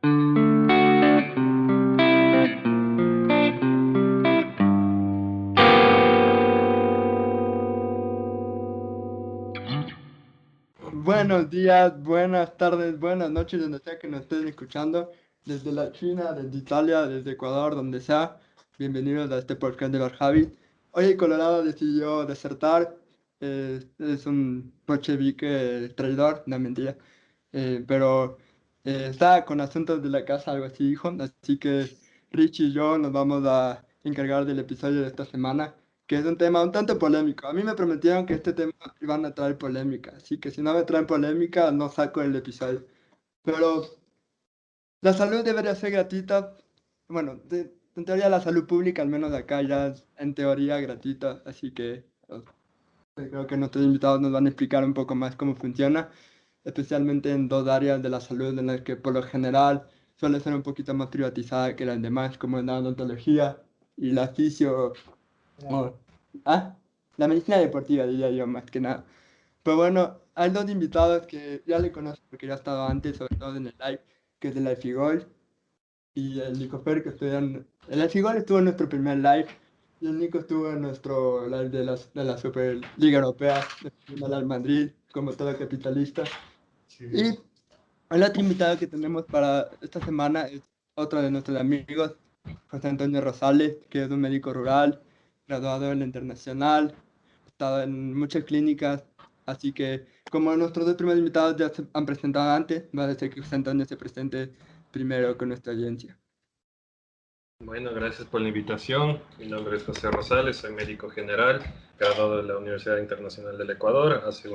Buenos días, buenas tardes, buenas noches, donde sea que nos estén escuchando, desde la China, desde Italia, desde Ecuador, donde sea. Bienvenidos a este podcast de los Javi. Hoy el Colorado decidió desertar, es un bolchevique traidor, no mentira, pero está con asuntos de la casa, algo así dijo, así que Rich y yo nos vamos a encargar del episodio de esta semana, que es un tema un tanto polémico. A mí me prometieron que este tema iban a traer polémica, así que si no me traen polémica, no saco el episodio. Pero la salud debería ser gratuita. Bueno, en teoría la salud pública, al menos acá, ya es en teoría gratuita, así que creo que nuestros invitados nos van a explicar un poco más cómo funciona, especialmente en dos áreas de la salud en las que por lo general suele ser un poquito más privatizada que las demás, como la odontología y la fisio, o- ah, la medicina deportiva, diría yo, más que nada. Pero bueno, hay dos invitados que ya le conozco porque ya ha estado antes, sobre todo en el live, que es el Life Figol y el Nico Fer, que estuvieron. El Life Figol estuvo en nuestro primer live y el Nico estuvo en nuestro live de la Superliga Europea, defendiendo al Madrid, como todo capitalista. Y el otro invitado que tenemos para esta semana es otro de nuestros amigos, José Antonio Rosales, que es un médico rural, graduado en la Internacional, ha estado en muchas clínicas, así que como nuestros dos primeros invitados ya se han presentado antes, va a ser que José Antonio se presente primero con nuestra audiencia. Bueno, gracias por la invitación. Mi nombre es José Rosales, soy médico general, graduado de la Universidad Internacional del Ecuador hace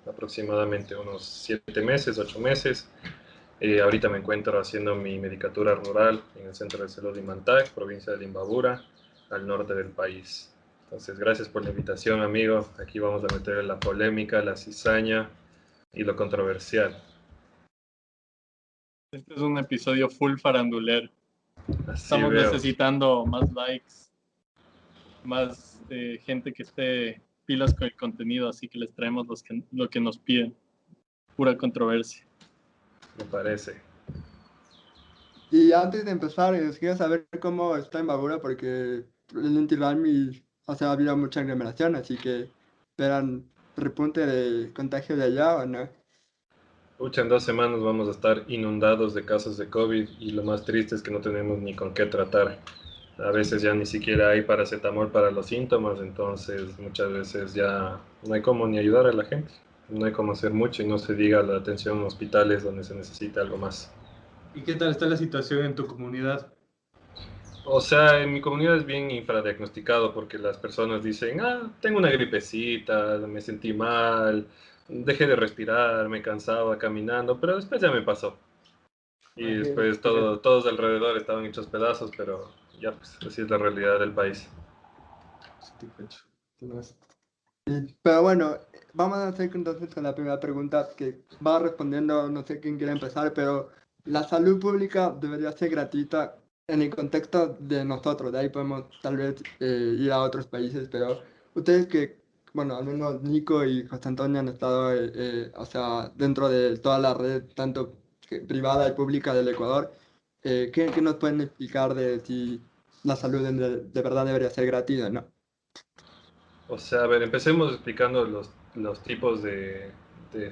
aproximadamente unos 7 meses, 8 meses. Ahorita me encuentro haciendo mi medicatura rural en el Centro de Salud de Imantag, provincia de Limbabura, al norte del país. Entonces, gracias por la invitación, amigo. Aquí vamos a meter la polémica, la cizaña y lo controversial. Este es un episodio full farandulero. Así Estamos veo. necesitando más likes, más gente que esté pilas con el contenido, así que les traemos lo que nos piden. Pura controversia. Me parece. Y antes de empezar, quería saber cómo está en Babura, porque en Inti Raymi, o sea, ha habido mucha aglomeración, así que esperan repunte de contagio de allá o no. Pucha, en 2 semanas vamos a estar inundados de casos de COVID y lo más triste es que no tenemos ni con qué tratar. A veces ya ni siquiera hay paracetamol para los síntomas, entonces muchas veces ya no hay cómo ni ayudar a la gente. No hay cómo hacer mucho y no se diga la atención en hospitales donde se necesita algo más. ¿Y qué tal está la situación en tu comunidad? O sea, en mi comunidad es bien infradiagnosticado porque las personas dicen, tengo una gripecita, me sentí mal, dejé de respirar, me cansaba caminando, pero después ya me pasó. Y después todos alrededor estaban hechos pedazos, pero ya pues así es la realidad del país. Pero bueno, vamos a hacer entonces con la primera pregunta que va respondiendo, no sé quién quiere empezar, pero la salud pública debería ser gratuita en el contexto de nosotros, de ahí podemos tal vez ir a otros países, pero ustedes que, bueno, al menos Nico y José Antonio han estado, o sea, dentro de toda la red, tanto privada y pública del Ecuador, ¿qué nos pueden explicar de si la salud de verdad debería ser gratuita, ¿no? O sea, a ver, empecemos explicando los tipos de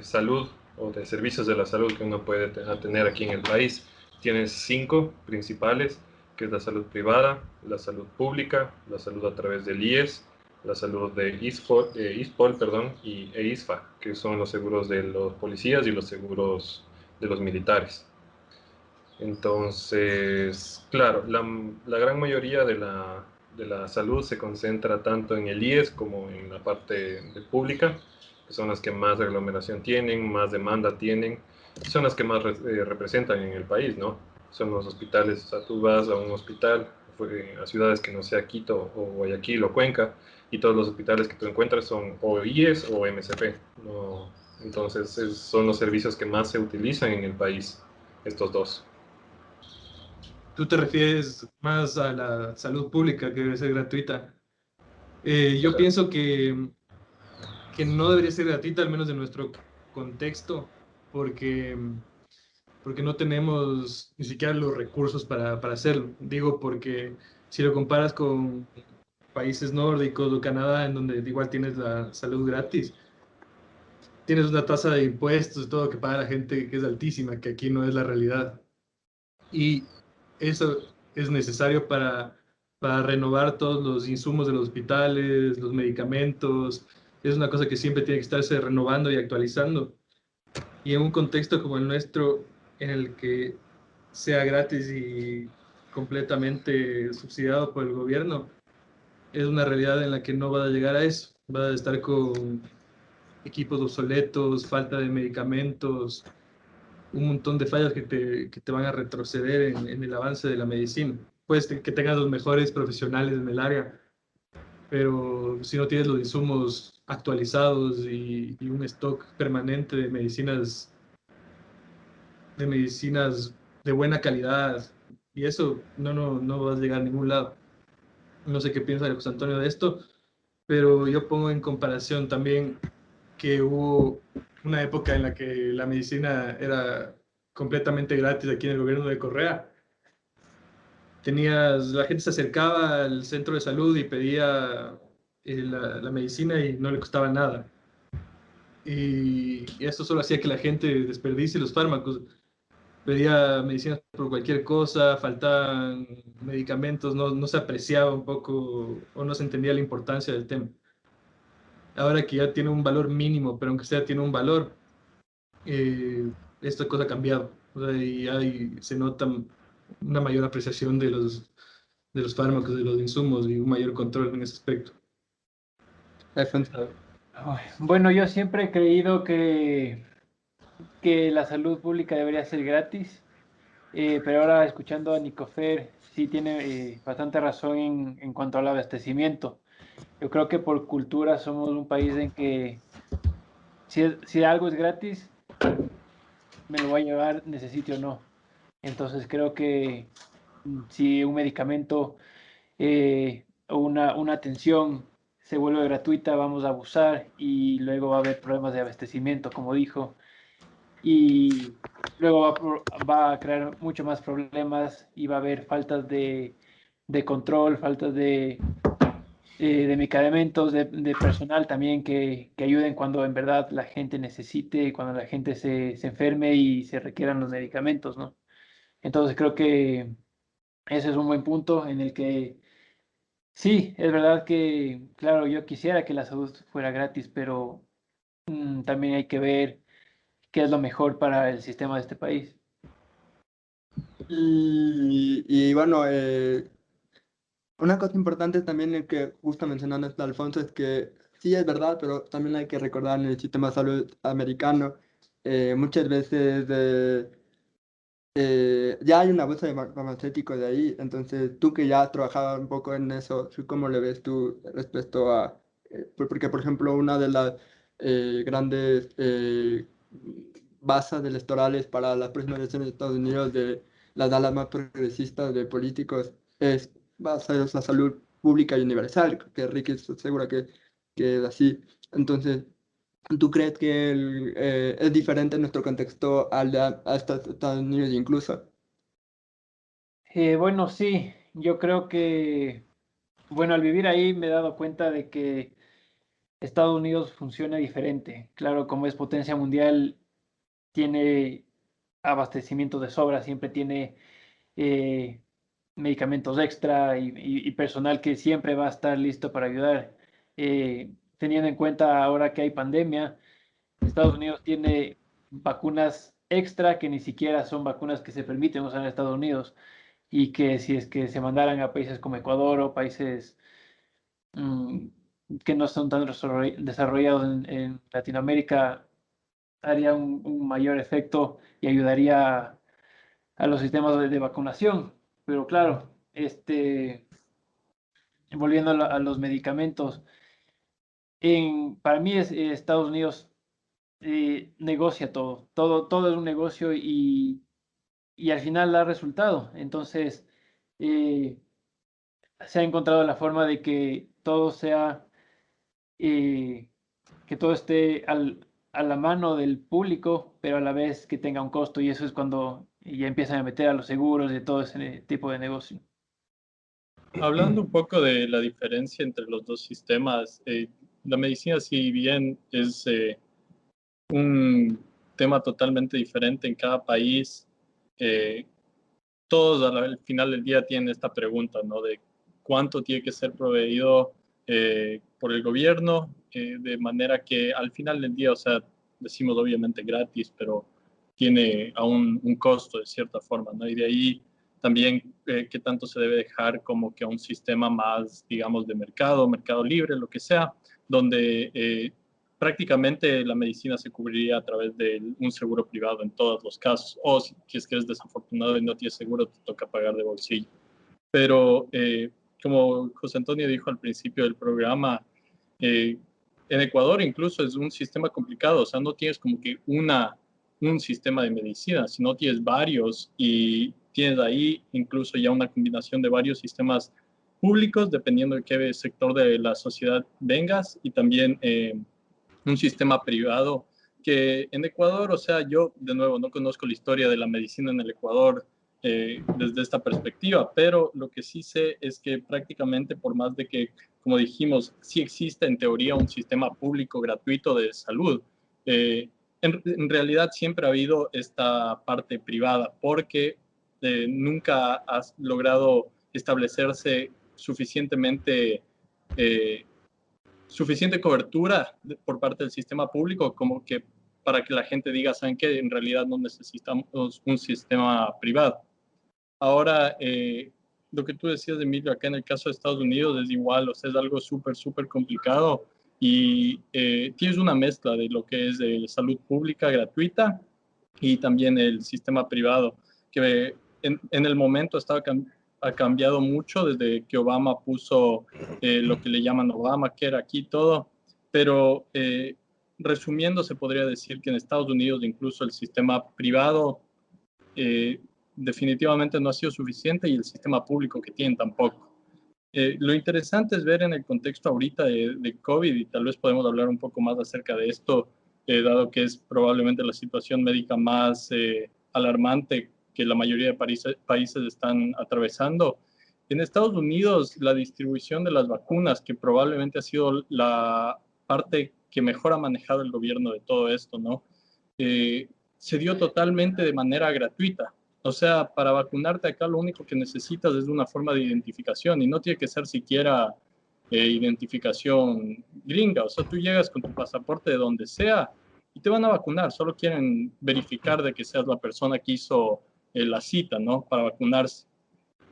salud o de servicios de la salud que uno puede tener aquí en el país. Tienes 5 principales, que es la salud privada, la salud pública, la salud a través del IES, la salud de ISPOL, perdón, e ISFA, que son los seguros de los policías y los seguros de los militares. Entonces, claro, la gran mayoría de la salud se concentra tanto en el IES como en la parte pública, que son las que más aglomeración tienen, más demanda tienen, son las que más representan en el país, ¿no? Son los hospitales, o sea, tú vas a un hospital, a ciudades que no sea Quito o Guayaquil o Cuenca, y todos los hospitales que tú encuentras son o IES o MSP, ¿no? Entonces, son los servicios que más se utilizan en el país, estos dos. Tú te refieres más a la salud pública que debe ser gratuita. Yo pienso que no debería ser gratuita, al menos en nuestro contexto, porque porque no tenemos ni siquiera los recursos para hacerlo. Digo, porque si lo comparas con países nórdicos o Canadá, en donde igual tienes la salud gratis, tienes una tasa de impuestos y todo que paga la gente que es altísima, que aquí no es la realidad. Y eso es necesario para renovar todos los insumos de los hospitales, los medicamentos. Es una cosa que siempre tiene que estarse renovando y actualizando. Y en un contexto como el nuestro, en el que sea gratis y completamente subsidiado por el gobierno, es una realidad en la que no va a llegar a eso. Va a estar con equipos obsoletos, falta de medicamentos, un montón de fallas que te van a retroceder en el avance de la medicina. Puedes que tengas los mejores profesionales en el área, pero si no tienes los insumos actualizados y un stock permanente de medicinas de buena calidad, y eso no vas a llegar a ningún lado. No sé qué piensa José Antonio de esto, pero yo pongo en comparación también que hubo una época en la que la medicina era completamente gratis aquí en el gobierno de Correa. La gente se acercaba al centro de salud y pedía la medicina y no le costaba nada. Y eso solo hacía que la gente desperdicie los fármacos. Pedía medicinas por cualquier cosa, faltaban medicamentos, no se apreciaba un poco o no se entendía la importancia del tema. Ahora que ya tiene un valor mínimo, pero aunque sea tiene un valor, esta cosa ha cambiado. O sea, se nota una mayor apreciación de los fármacos, de los insumos y un mayor control en ese aspecto. Alfonso. Ay, bueno, yo siempre he creído que la salud pública debería ser gratis, pero ahora escuchando a Nicofer, sí tiene bastante razón en cuanto al abastecimiento. Yo creo que por cultura somos un país en que si algo es gratis, me lo voy a llevar, necesite o no. Entonces creo que si un medicamento o una atención se vuelve gratuita, vamos a abusar y luego va a haber problemas de abastecimiento, como dijo, y luego va a crear mucho más problemas y va a haber faltas de control, faltas de medicamentos, de personal también que ayuden cuando en verdad la gente necesite, cuando la gente se enferme y se requieran los medicamentos, ¿no? Entonces creo que ese es un buen punto en el que sí, es verdad que, claro, yo quisiera que la salud fuera gratis, pero también hay que ver qué es lo mejor para el sistema de este país. Y bueno, una cosa importante también el que justo mencionando esto, Alfonso, es que sí es verdad, pero también hay que recordar en el sistema de salud americano, muchas veces ya hay un abuso de farmacéutico de ahí, entonces tú que ya has trabajado un poco en eso, ¿tú ¿cómo le ves tú respecto a, porque por ejemplo una de las grandes bases electorales para las próximas elecciones de Estados Unidos de las alas más progresistas de políticos es basar en la salud pública y universal, que Ricky está segura que es así, entonces... ¿Tú crees que es diferente en nuestro contexto a Estados Unidos incluso? Bueno, sí, yo creo que, bueno, al vivir ahí me he dado cuenta de que Estados Unidos funciona diferente. Claro, como es potencia mundial, tiene abastecimiento de sobra, siempre tiene eh, medicamentos extra y personal que siempre va a estar listo para ayudar. Teniendo en cuenta ahora que hay pandemia, Estados Unidos tiene vacunas extra que ni siquiera son vacunas que se permiten usar en Estados Unidos y que si es que se mandaran a países como Ecuador o países mm, que no son tan desarrollados en Latinoamérica, haría un mayor efecto y ayudaría a los sistemas de vacunación. Pero claro, volviendo a los medicamentos, para mí Estados Unidos negocia todo es un negocio y al final da resultado. Entonces, eh, se ha encontrado la forma de que todo sea, que todo esté a la mano del público, pero a la vez que tenga un costo, y eso es cuando ya empiezan a meter a los seguros y todo ese tipo de negocio. Hablando un poco de la diferencia entre los dos sistemas, la medicina, si bien es un tema totalmente diferente en cada país, eh, todos al final del día tienen esta pregunta, ¿no? De cuánto tiene que ser proveído por el gobierno, de manera que al final del día, o sea, decimos obviamente gratis, pero tiene aún un costo de cierta forma, ¿no? Y de ahí también qué tanto se debe dejar como que a un sistema más, digamos, de mercado libre, lo que sea, donde prácticamente la medicina se cubriría a través de un seguro privado en todos los casos, o si es que eres desafortunado y no tienes seguro, te toca pagar de bolsillo. Pero como José Antonio dijo al principio del programa, en Ecuador incluso es un sistema complicado, o sea, no tienes como que un sistema de medicina, sino tienes varios y tienes ahí incluso ya una combinación de varios sistemas públicos, dependiendo de qué sector de la sociedad vengas, y también un sistema privado que en Ecuador, o sea, yo de nuevo no conozco la historia de la medicina en el Ecuador desde esta perspectiva, pero lo que sí sé es que prácticamente por más de que, como dijimos, sí existe en teoría un sistema público gratuito de salud, en realidad siempre ha habido esta parte privada porque nunca has logrado establecerse suficiente cobertura por parte del sistema público como que para que la gente diga, ¿saben qué? En realidad no necesitamos un sistema privado. Ahora, lo que tú decías, Emilio, acá en el caso de Estados Unidos es igual, o sea, es algo súper complicado y tienes una mezcla de lo que es salud pública gratuita y también el sistema privado, que en el momento ha cambiado mucho desde que Obama puso lo que le llaman Obama, que era aquí todo, pero resumiendo, se podría decir que en Estados Unidos incluso el sistema privado eh, definitivamente no ha sido suficiente y el sistema público que tienen tampoco. Lo interesante es ver en el contexto ahorita de COVID, y tal vez podemos hablar un poco más acerca de esto, dado que es probablemente la situación médica más alarmante que la mayoría de países están atravesando. En Estados Unidos, la distribución de las vacunas, que probablemente ha sido la parte que mejor ha manejado el gobierno de todo esto, ¿no? Se dio totalmente de manera gratuita. O sea, para vacunarte acá lo único que necesitas es una forma de identificación y no tiene que ser siquiera identificación gringa. O sea, tú llegas con tu pasaporte de donde sea y te van a vacunar. Solo quieren verificar de que seas la persona que hizo la cita, ¿no? Para vacunarse.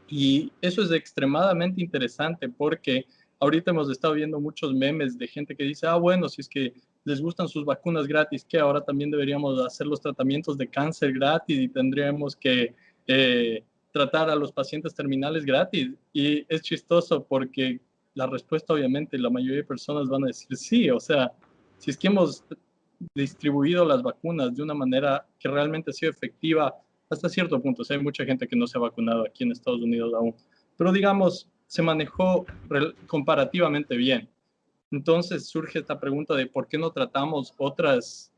Y eso es extremadamente interesante porque ahorita hemos estado viendo muchos memes de gente que dice, ah, bueno, si es que les gustan sus vacunas gratis, que ahora también deberíamos hacer los tratamientos de cáncer gratis y tendríamos que tratar a los pacientes terminales gratis. Y es chistoso porque la respuesta, obviamente, la mayoría de personas van a decir sí. O sea, si es que hemos distribuido las vacunas de una manera que realmente ha sido efectiva hasta cierto punto. O sea, hay mucha gente que no se ha vacunado aquí en Estados Unidos aún, pero digamos, se manejó comparativamente bien. Entonces surge esta pregunta de por qué no tratamos otros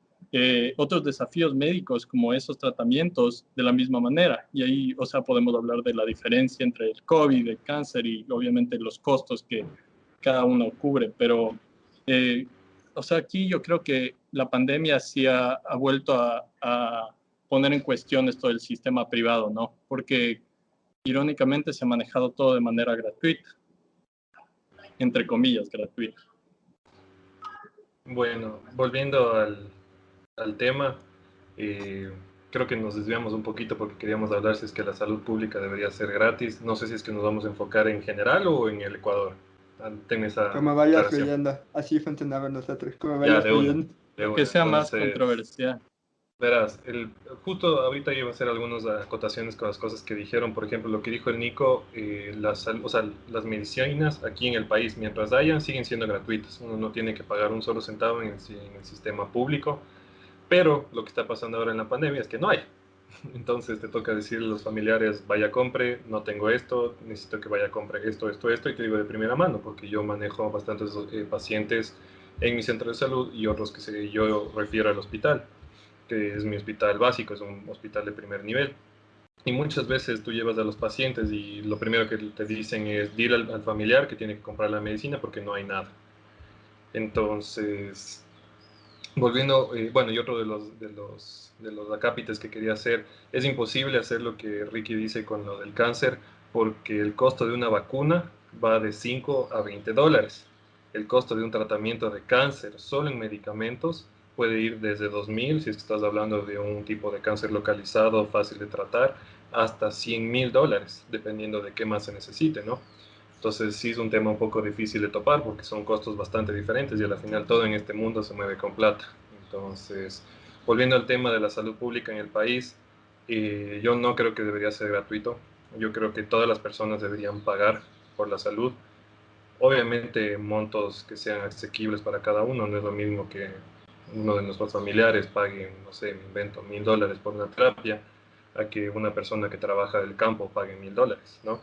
desafíos médicos como esos tratamientos de la misma manera. Y ahí, o sea, podemos hablar de la diferencia entre el COVID, el cáncer y obviamente los costos que cada uno cubre. Pero, o sea, aquí yo creo que la pandemia sí ha vuelto a poner en cuestión esto del sistema privado, ¿no? Porque irónicamente se ha manejado todo de manera gratuita, entre comillas, gratuita. Bueno, volviendo al tema, creo que nos desviamos un poquito porque queríamos hablar si es que la salud pública debería ser gratis. No sé si es que nos vamos a enfocar en general o en el Ecuador. Ten esa Como vayas aclaración. fluyendo, así funcionamos nosotros, como Ya, vayas de una, fluyendo. de una. Que sea más Entonces, controversial. verás, justo ahorita iba a hacer algunas acotaciones con las cosas que dijeron. Por ejemplo, lo que dijo el Nico, o sea, las medicinas aquí en el país, mientras hayan, siguen siendo gratuitas. Uno no tiene que pagar un solo centavo en el sistema público. Pero lo que está pasando ahora en la pandemia es que no hay. Entonces te toca decirle a los familiares, vaya compre, no tengo esto, necesito que vaya compre esto, y te digo de primera mano, porque yo manejo bastantes pacientes en mi centro de salud y otros que yo refiero al hospital, que es mi hospital básico, es un hospital de primer nivel. Y muchas veces tú llevas a los pacientes y lo primero que te dicen es dir al familiar que tiene que comprar la medicina porque no hay nada. Entonces, volviendo, bueno, y otro de los acápites que quería hacer, es imposible hacer lo que Ricky dice con lo del cáncer, porque el costo de una vacuna va de 5 a 20 dólares. El costo de un tratamiento de cáncer solo en medicamentos puede ir desde 2.000, si es que estás hablando de un tipo de cáncer localizado, fácil de tratar, hasta 100.000 dólares, dependiendo de qué más se necesite, ¿no? Entonces sí es un tema un poco difícil de topar porque son costos bastante diferentes y al final todo en este mundo se mueve con plata. Entonces, volviendo al tema de la salud pública en el país, yo no creo que debería ser gratuito. Yo creo que todas las personas deberían pagar por la salud. Obviamente montos que sean asequibles para cada uno. No es lo mismo que uno de nuestros familiares pague, no sé, me invento, 1.000 dólares por una terapia, a que una persona que trabaja del campo pague 1.000 dólares, ¿no?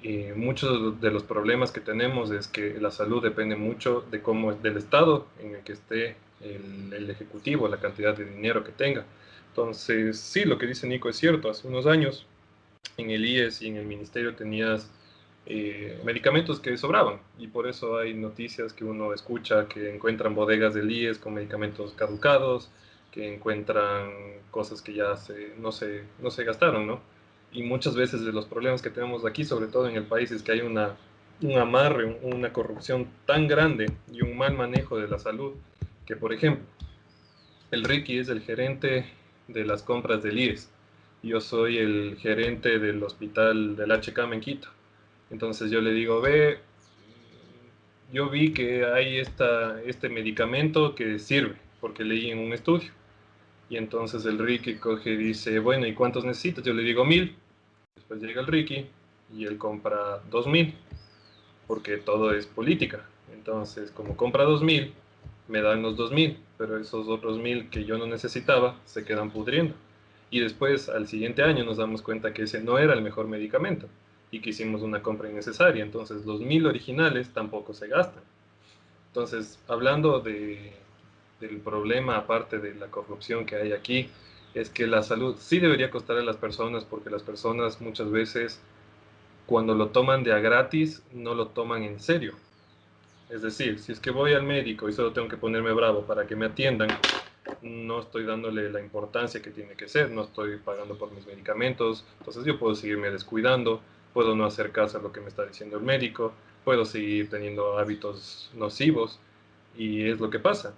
Y muchos de los problemas que tenemos es que la salud depende mucho de cómo del estado en el que esté el ejecutivo, la cantidad de dinero que tenga. Entonces, sí, lo que dice Nico es cierto. Hace unos años en el IES y en el ministerio tenías medicamentos que sobraban y por eso hay noticias que uno escucha que encuentran bodegas del IES con medicamentos caducados, que encuentran cosas que ya no se gastaron, ¿no? Y muchas veces de los problemas que tenemos aquí, sobre todo en el país, es que hay un amarre, una corrupción tan grande y un mal manejo de la salud que, por ejemplo, el Ricky es el gerente de las compras del IES. Yo soy el gerente del hospital del HCAM en Quito. Entonces yo le digo, ve, yo vi que hay este medicamento que sirve, porque leí en un estudio. Y entonces el Ricky coge y dice, bueno, ¿y cuántos necesitas? Yo le digo 1.000. Después llega el Ricky y él compra 2.000, porque todo es política. Entonces, como compra 2.000, me dan los 2.000, pero esos otros 1.000 que yo no necesitaba se quedan pudriendo. Y después, al siguiente año, nos damos cuenta que ese no era el mejor medicamento y que hicimos una compra innecesaria. Entonces, los 1.000 originales tampoco se gastan. Entonces, hablando del problema, aparte de la corrupción que hay aquí, es que la salud sí debería costar a las personas porque las personas muchas veces cuando lo toman de a gratis no lo toman en serio. Es decir, si es que voy al médico y solo tengo que ponerme bravo para que me atiendan, no estoy dándole la importancia que tiene que ser, no estoy pagando por mis medicamentos, entonces yo puedo seguirme descuidando, puedo no hacer caso a lo que me está diciendo el médico, puedo seguir teniendo hábitos nocivos y es lo que pasa.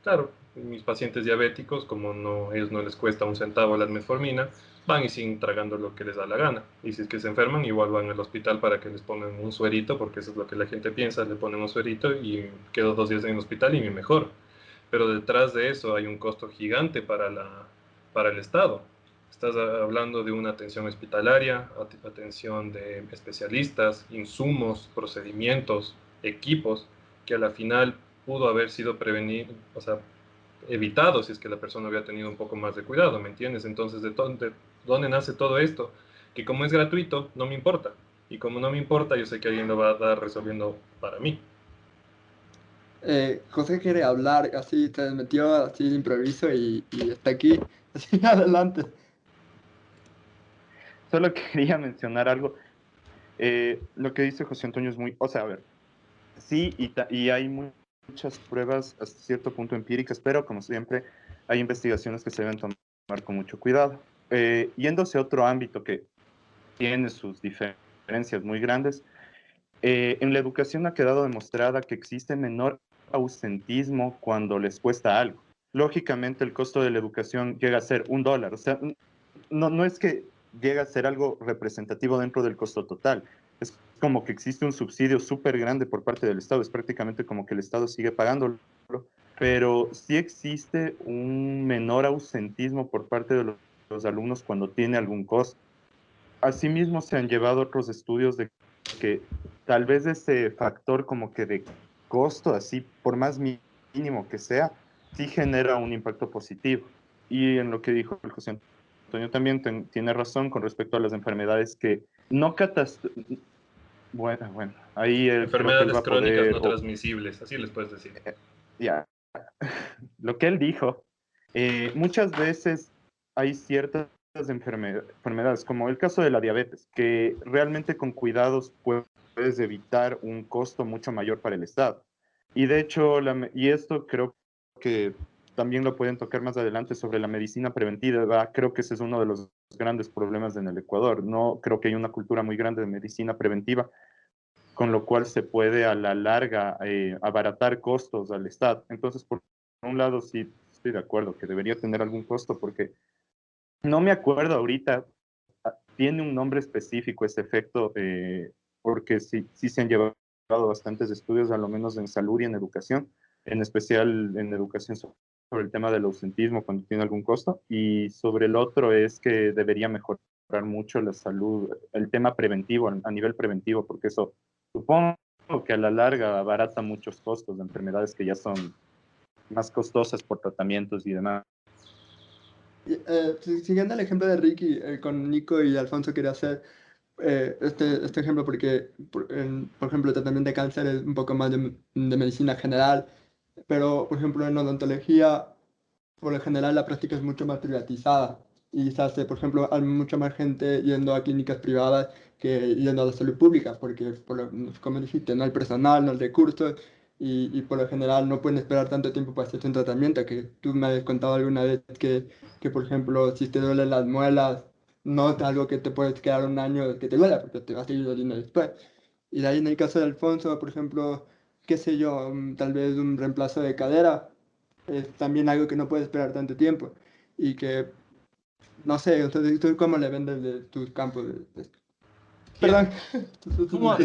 Claro, mis pacientes diabéticos, como no, ellos no les cuesta un centavo la metformina, van y siguen tragando lo que les da la gana. Y si es que se enferman, igual van al hospital para que les pongan un suerito, porque eso es lo que la gente piensa, le ponen un suerito y quedo 2 días en el hospital y me mejoro. Pero detrás de eso hay un costo gigante para el Estado. Estás hablando de una atención hospitalaria, atención de especialistas, insumos, procedimientos, equipos, que a la final pudo haber sido prevenido, o sea, evitado si es que la persona hubiera tenido un poco más de cuidado, ¿me entiendes? Entonces, ¿de dónde nace todo esto? Que como es gratuito, no me importa. Y como no me importa, yo sé que alguien lo va a dar resolviendo para mí. José quiere hablar, así se metió así de improviso y está aquí. Así, adelante. Solo quería mencionar algo. Lo que dice José Antonio es muy, o sea, a ver, sí, y hay muchas pruebas hasta cierto punto empíricas, pero como siempre, hay investigaciones que se deben tomar con mucho cuidado. Yéndose a otro ámbito que tiene sus diferencias muy grandes, en la educación ha quedado demostrada que existe menor ausentismo cuando les cuesta algo. Lógicamente, el costo de la educación llega a ser $1. O sea, no es que llega a ser algo representativo dentro del costo total. Es como que existe un subsidio súper grande por parte del Estado. Es prácticamente como que el Estado sigue pagándolo. Pero sí existe un menor ausentismo por parte de los alumnos cuando tiene algún costo. Asimismo, se han llevado otros estudios de que tal vez ese factor como que de costo, así por más mínimo que sea, sí genera un impacto positivo. Y en lo que dijo el José Antonio también tiene razón con respecto a las enfermedades que no Bueno, ahí creo que él Enfermedades va a crónicas poder, no transmisibles, así les puedes decir. ya, lo que él dijo, muchas veces hay ciertas enfermedades, como el caso de la diabetes, que realmente con cuidados puedes evitar un costo mucho mayor para el Estado. Y de hecho, y esto creo que también lo pueden tocar más adelante sobre la medicina preventiva, ¿verdad? Creo que ese es uno de los grandes problemas en el Ecuador. No creo que hay una cultura muy grande de medicina preventiva, con lo cual se puede a la larga abaratar costos al Estado. Entonces, por un lado, sí estoy de acuerdo que debería tener algún costo, porque no me acuerdo ahorita, tiene un nombre específico ese efecto, porque sí se han llevado bastantes estudios, al menos en salud y en educación, en especial en educación sobre el tema del ausentismo cuando tiene algún costo, y sobre el otro es que debería mejorar mucho la salud, el tema preventivo, a nivel preventivo, porque eso supongo que a la larga abarata muchos costos de enfermedades que ya son más costosas por tratamientos y demás. Siguiendo el ejemplo de Ricky, con Nico y Alfonso quería hacer este ejemplo porque, por ejemplo, el tratamiento de cáncer es un poco más de medicina general, pero, por ejemplo, en odontología, por lo general, la práctica es mucho más privatizada y se hace, por ejemplo, hay mucha más gente yendo a clínicas privadas que yendo a la salud pública, porque, como dijiste, no hay personal, no hay recursos y por lo general no pueden esperar tanto tiempo para hacerse un tratamiento, que tú me habías contado alguna vez que, por ejemplo, si te duelen las muelas, no es algo que te puedes quedar un año que te duela, porque te va a seguir doliendo después. Y de ahí en el caso de Alfonso, por ejemplo, qué sé yo, tal vez un reemplazo de cadera es también algo que no puede esperar tanto tiempo y que, no sé, entonces, ¿tú cómo le vendes de tus campos? Perdón.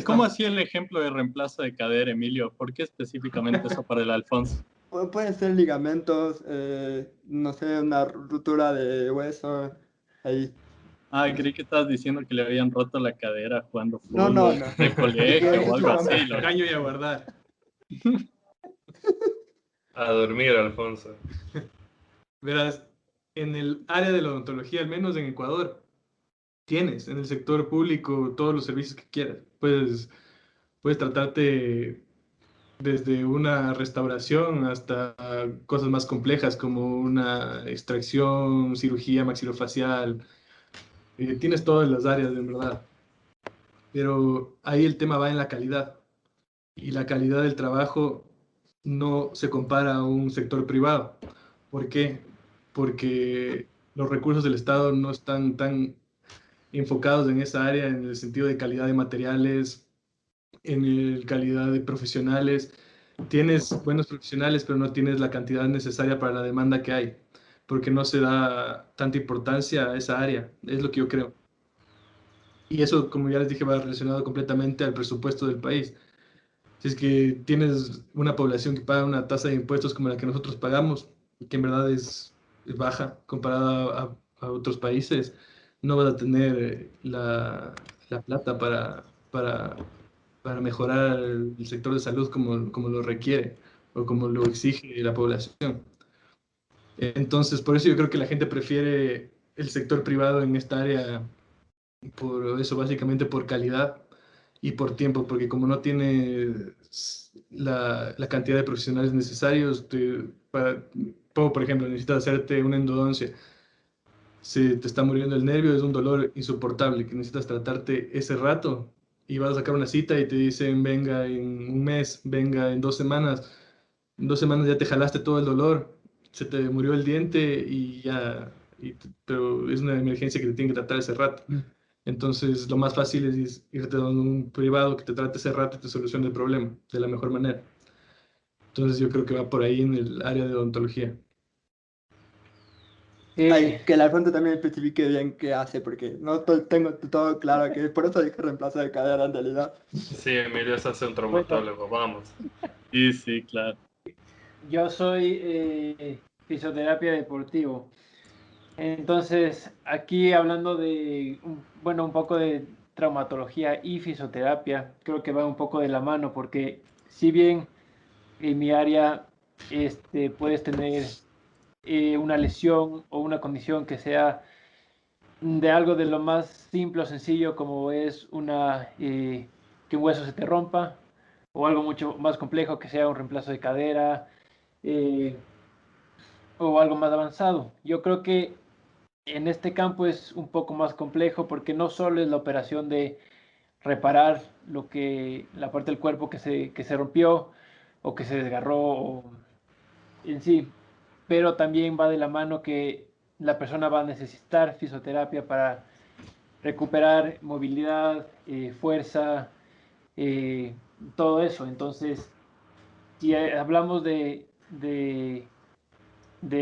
¿Cómo hacía el ejemplo de reemplazo de cadera, Emilio? ¿Por qué específicamente eso para el Alfonso? Pueden ser ligamentos, no sé, una ruptura de hueso, ahí. Ah, creí que estabas diciendo que le habían roto la cadera jugando No, no, fútbol no. de colegio o algo así. Caño y a guardar. A dormir, Alfonso. Verás, en el área de la odontología, al menos en Ecuador, tienes en el sector público todos los servicios que quieras. Puedes tratarte desde una restauración hasta cosas más complejas como una extracción, cirugía maxilofacial. Tienes todas las áreas, en verdad. Pero ahí el tema va en la calidad. Y la calidad del trabajo no se compara a un sector privado. ¿Por qué? Porque los recursos del Estado no están tan enfocados en esa área en el sentido de calidad de materiales, en el calidad de profesionales. Tienes buenos profesionales, pero no tienes la cantidad necesaria para la demanda que hay, porque no se da tanta importancia a esa área, es lo que yo creo. Y eso, como ya les dije, va relacionado completamente al presupuesto del país. Si es que tienes una población que paga una tasa de impuestos como la que nosotros pagamos, y que en verdad es baja comparada a otros países, no vas a tener la plata para, para mejorar el sector de salud como lo requiere o como lo exige la población. Entonces, por eso yo creo que la gente prefiere el sector privado en esta área, por eso, básicamente por calidad y por tiempo, porque como no tiene la cantidad de profesionales necesarios, por ejemplo, necesitas hacerte una endodoncia, se te está muriendo el nervio, es un dolor insoportable que necesitas tratarte ese rato y vas a sacar una cita y te dicen venga en un mes, venga en 2 semanas. En 2 semanas ya te jalaste todo el dolor, se te murió el diente y ya, pero es una emergencia que te tienen que tratar ese rato. Entonces, lo más fácil es irte a un privado que te trate ese rato y te solucione el problema de la mejor manera. Entonces, yo creo que va por ahí en el área de odontología. Ay, que el Alfonso también especifique bien qué hace, porque no tengo todo claro, que por eso dije reemplazo de cadera en realidad. Sí, Emilio es hace un Bueno, traumatólogo, vamos. Sí, sí, claro. yo soy fisioterapia deportivo. Entonces, aquí hablando de, bueno, un poco de traumatología y fisioterapia, creo que va un poco de la mano, porque si bien en mi área puedes tener una lesión o una condición que sea de algo de lo más simple o sencillo como es una que un hueso se te rompa, o algo mucho más complejo que sea un reemplazo de cadera, eh, o algo más avanzado. Yo creo que en este campo es un poco más complejo porque no solo es la operación de reparar la parte del cuerpo que se rompió o que se desgarró en sí, pero también va de la mano que la persona va a necesitar fisioterapia para recuperar movilidad, fuerza, eh, todo eso. Entonces, si hablamos de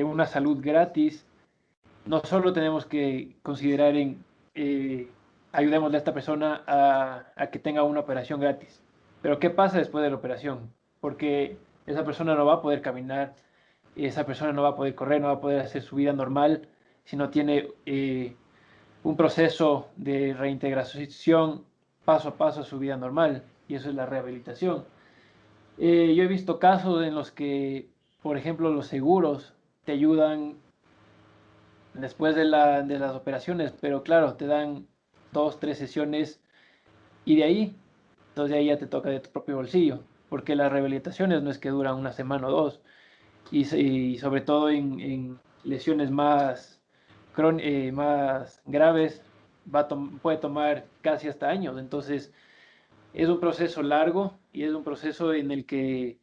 una salud gratis, no solo tenemos que considerar en ayudémosle a esta persona a que tenga una operación gratis, pero ¿qué pasa después de la operación? Porque esa persona no va a poder caminar, esa persona no va a poder correr, no va a poder hacer su vida normal si no tiene un proceso de reintegración paso a paso a su vida normal, y eso es la rehabilitación. Yo he visto casos en los que, por ejemplo, los seguros te ayudan después de las operaciones, pero claro, te dan 2, 3 sesiones y de ahí, entonces de ahí ya te toca de tu propio bolsillo, porque las rehabilitaciones no es que duran una semana o dos, y sobre todo en lesiones más graves, puede tomar casi hasta años. Entonces, es un proceso largo y es un proceso en el que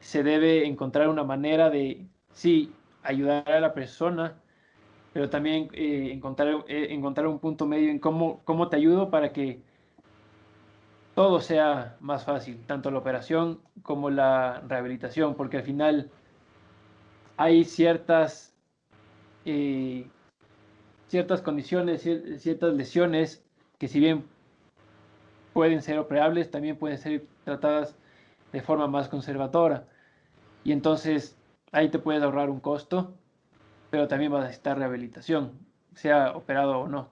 se debe encontrar una manera de, sí, ayudar a la persona, pero también encontrar un punto medio en cómo te ayudo para que todo sea más fácil, tanto la operación como la rehabilitación, porque al final hay eh, ciertas condiciones, ciertas lesiones que si bien pueden ser operables, también pueden ser tratadas de forma más conservadora. Y entonces ahí te puedes ahorrar un costo, pero también vas a necesitar rehabilitación, sea operado o no.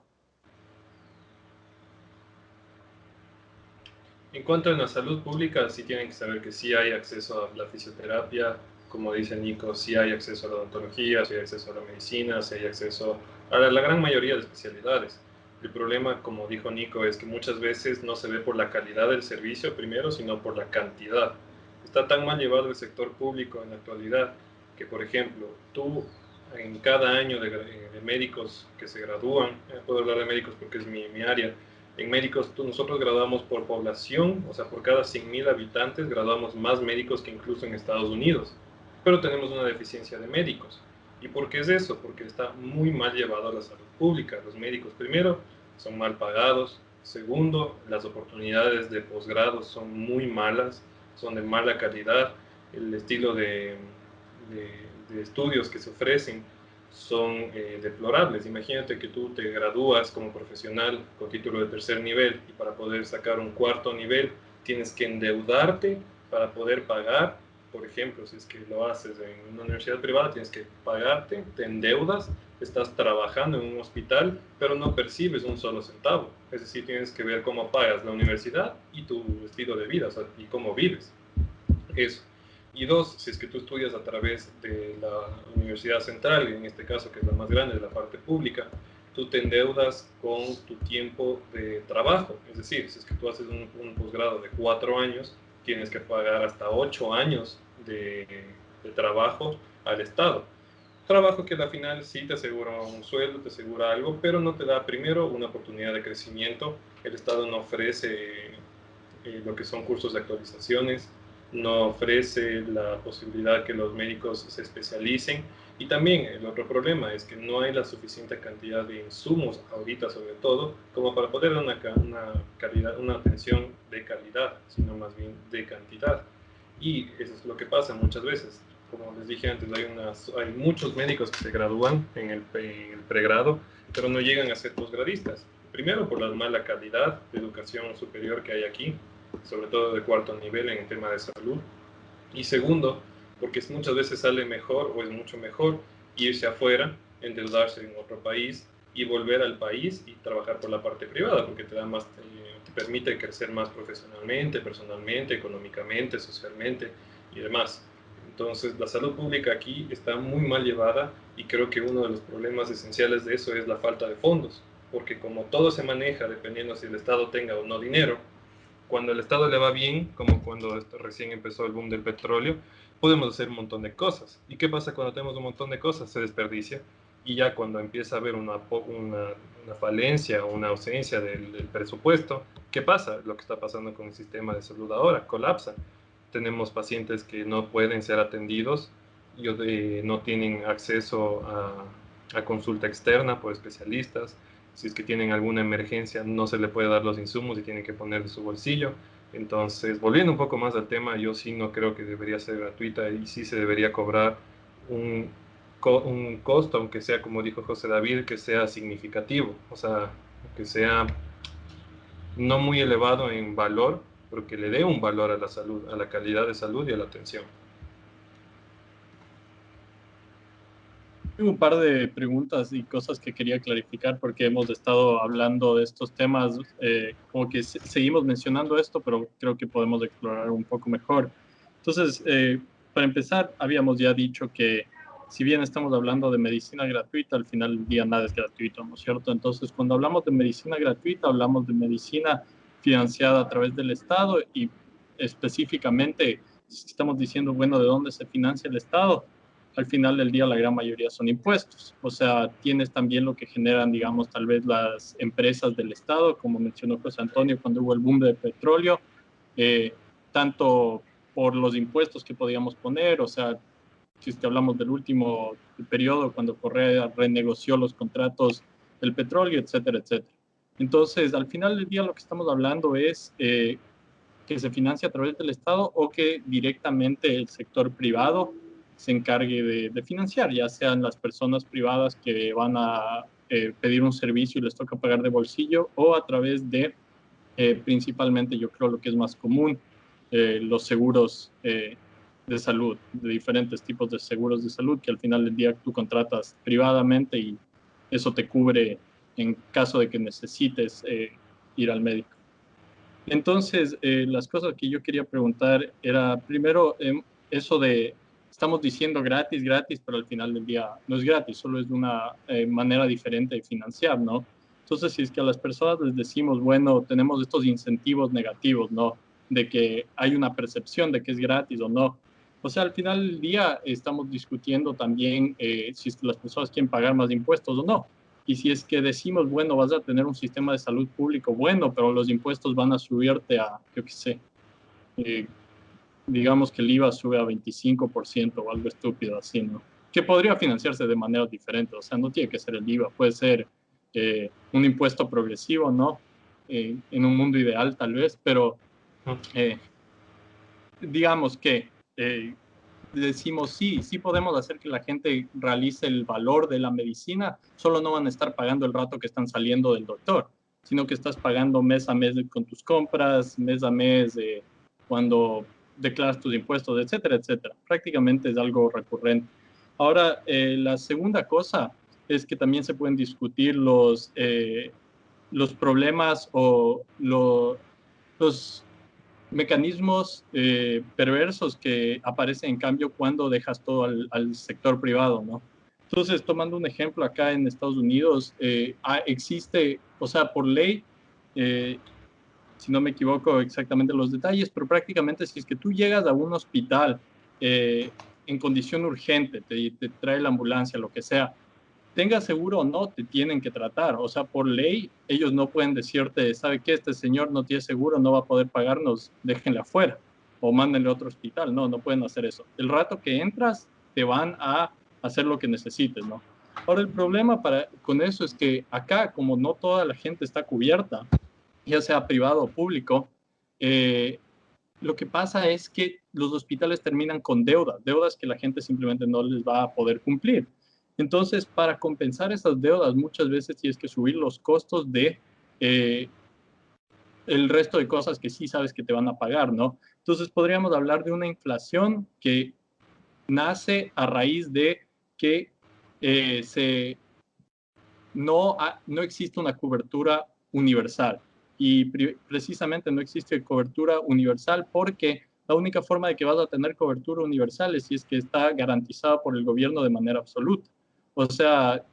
En cuanto a la salud pública, sí tienen que saber que sí hay acceso a la fisioterapia, como dice Nico, sí hay acceso a la odontología, sí hay acceso a la medicina, sí hay acceso a la gran mayoría de especialidades. El problema, como dijo Nico, es que muchas veces no se ve por la calidad del servicio primero, sino por la cantidad. Está tan mal llevado el sector público en la actualidad que, por ejemplo, tú en cada año de médicos que se gradúan, puedo hablar de médicos porque es mi área, en médicos nosotros graduamos por población, o sea, por cada 100.000 habitantes graduamos más médicos que incluso en Estados Unidos, pero tenemos una deficiencia de médicos. ¿Y por qué es eso? Porque está muy mal llevado a la salud pública. Los médicos, primero, son mal pagados. Segundo, las oportunidades de posgrado son muy malas, son de mala calidad. El estilo de estudios que se ofrecen son deplorables. Imagínate que tú te gradúas como profesional con título de tercer nivel y para poder sacar un cuarto nivel tienes que endeudarte para poder pagar. Por ejemplo, si es que lo haces en una universidad privada, tienes que pagarte, te endeudas, estás trabajando en un hospital, pero no percibes un solo centavo. Es decir, tienes que ver cómo pagas la universidad y tu estilo de vida, o sea, y cómo vives. Eso. Y dos, si es que tú estudias a través de la Universidad Central, en este caso que es la más grande de la parte pública, tú te endeudas con tu tiempo de trabajo. Es decir, si es que tú haces un posgrado de 4 años, tienes que pagar hasta 8 años de trabajo al Estado. Trabajo que al final sí te asegura un sueldo, te asegura algo, pero no te da primero una oportunidad de crecimiento. El Estado no ofrece lo que son cursos de actualizaciones, no ofrece la posibilidad que los médicos se especialicen. Y también el otro problema es que no hay la suficiente cantidad de insumos, ahorita sobre todo, como para poder dar una atención de calidad, sino más bien de cantidad. Y eso es lo que pasa muchas veces. Como les dije antes, hay muchos médicos que se gradúan en el pregrado, pero no llegan a ser posgradistas. Primero, por la mala calidad de educación superior que hay aquí, sobre todo de cuarto nivel en el tema de salud. Y segundo, porque muchas veces sale mejor o es mucho mejor irse afuera, endeudarse en otro país y volver al país y trabajar por la parte privada, porque te permite crecer más profesionalmente, personalmente, económicamente, socialmente y demás. Entonces, la salud pública aquí está muy mal llevada y creo que uno de los problemas esenciales de eso es la falta de fondos, porque como todo se maneja dependiendo si el Estado tenga o no dinero, cuando el Estado le va bien, como cuando recién empezó el boom del petróleo, podemos hacer un montón de cosas. ¿Y qué pasa cuando tenemos un montón de cosas? Se desperdicia. Y ya cuando empieza a haber una falencia o una ausencia del presupuesto, ¿qué pasa? Lo que está pasando con el sistema de salud ahora, colapsa. Tenemos pacientes que no pueden ser atendidos y no tienen acceso a consulta externa por especialistas. Si es que tienen alguna emergencia, no se le puede dar los insumos y tienen que poner de su bolsillo. Entonces, volviendo un poco más al tema, yo sí no creo que debería ser gratuita y sí se debería cobrar un costo, aunque sea, como dijo José David, que sea significativo, o sea, que sea no muy elevado en valor, pero que le dé un valor a la salud, a la calidad de salud y a la atención. Tengo un par de preguntas y cosas que quería clarificar porque hemos estado hablando de estos temas, como que seguimos mencionando esto, pero creo que podemos explorar un poco mejor. Entonces, para empezar, habíamos ya dicho que si bien estamos hablando de medicina gratuita, al final del día nada es gratuito, ¿no es cierto? Entonces, cuando hablamos de medicina gratuita, hablamos de medicina financiada a través del Estado y específicamente estamos diciendo, bueno, ¿de dónde se financia el Estado? Al final del día la gran mayoría son impuestos. O sea, tienes también lo que generan, digamos, tal vez las empresas del Estado, como mencionó José Antonio, cuando hubo el boom del petróleo, eh, tanto por los impuestos que podíamos poner, o sea, si es que hablamos del último periodo, cuando Correa renegoció los contratos del petróleo, etcétera, etcétera. Entonces, al final del día lo que estamos hablando es que se financia a través del Estado o que directamente el sector privado se encargue de financiar, ya sean las personas privadas que van a pedir un servicio y les toca pagar de bolsillo o a través de, principalmente yo creo lo que es más común, los seguros de salud, de diferentes tipos de seguros de salud que al final del día tú contratas privadamente y eso te cubre en caso de que necesites ir al médico. Entonces, las cosas que yo quería preguntar era, primero, eso de, estamos diciendo gratis, gratis, pero al final del día no es gratis, solo es de una manera diferente de financiar, ¿no? Entonces, si es que a las personas les decimos, bueno, tenemos estos incentivos negativos, ¿no? De que hay una percepción de que es gratis o no. O sea, al final del día estamos discutiendo también si es que las personas quieren pagar más impuestos o no. Y si es que decimos, bueno, vas a tener un sistema de salud público bueno, pero los impuestos van a subirte a, yo qué sé, eh, digamos que el IVA sube a 25% o algo estúpido así, ¿no? Que podría financiarse de manera diferente, o sea, no tiene que ser el IVA, puede ser un impuesto progresivo, ¿no? En un mundo ideal tal vez, pero digamos que decimos sí, sí podemos hacer que la gente realice el valor de la medicina, solo no van a estar pagando el rato que están saliendo del doctor, sino que estás pagando mes a mes con tus compras, mes a mes cuando declaras tus impuestos, etcétera, etcétera. Prácticamente es algo recurrente. Ahora, la segunda cosa es que también se pueden discutir los problemas o los mecanismos perversos que aparecen en cambio cuando dejas todo al sector privado, ¿no? Entonces, tomando un ejemplo acá en Estados Unidos, existe, o sea, por ley, si no me equivoco exactamente los detalles, pero prácticamente si es que tú llegas a un hospital en condición urgente, te trae la ambulancia, lo que sea, tenga seguro o no, te tienen que tratar. O sea, por ley, ellos no pueden decirte, ¿sabe qué? Este señor no tiene seguro, no va a poder pagarnos, déjenle afuera o mándenle a otro hospital. No, no pueden hacer eso. El rato que entras, te van a hacer lo que necesites, ¿no? Ahora, el problema con eso es que acá, como no toda la gente está cubierta, ya sea privado o público, lo que pasa es que los hospitales terminan con deudas que la gente simplemente no les va a poder cumplir. Entonces, para compensar esas deudas, muchas veces tienes que subir los costos de el resto de cosas que sí sabes que te van a pagar, ¿no? Entonces, podríamos hablar de una inflación que nace a raíz de que no existe una cobertura universal. Y precisamente no existe cobertura universal porque la única forma de que vas a tener cobertura universal es si es que está garantizada por el gobierno de manera absoluta. O sea,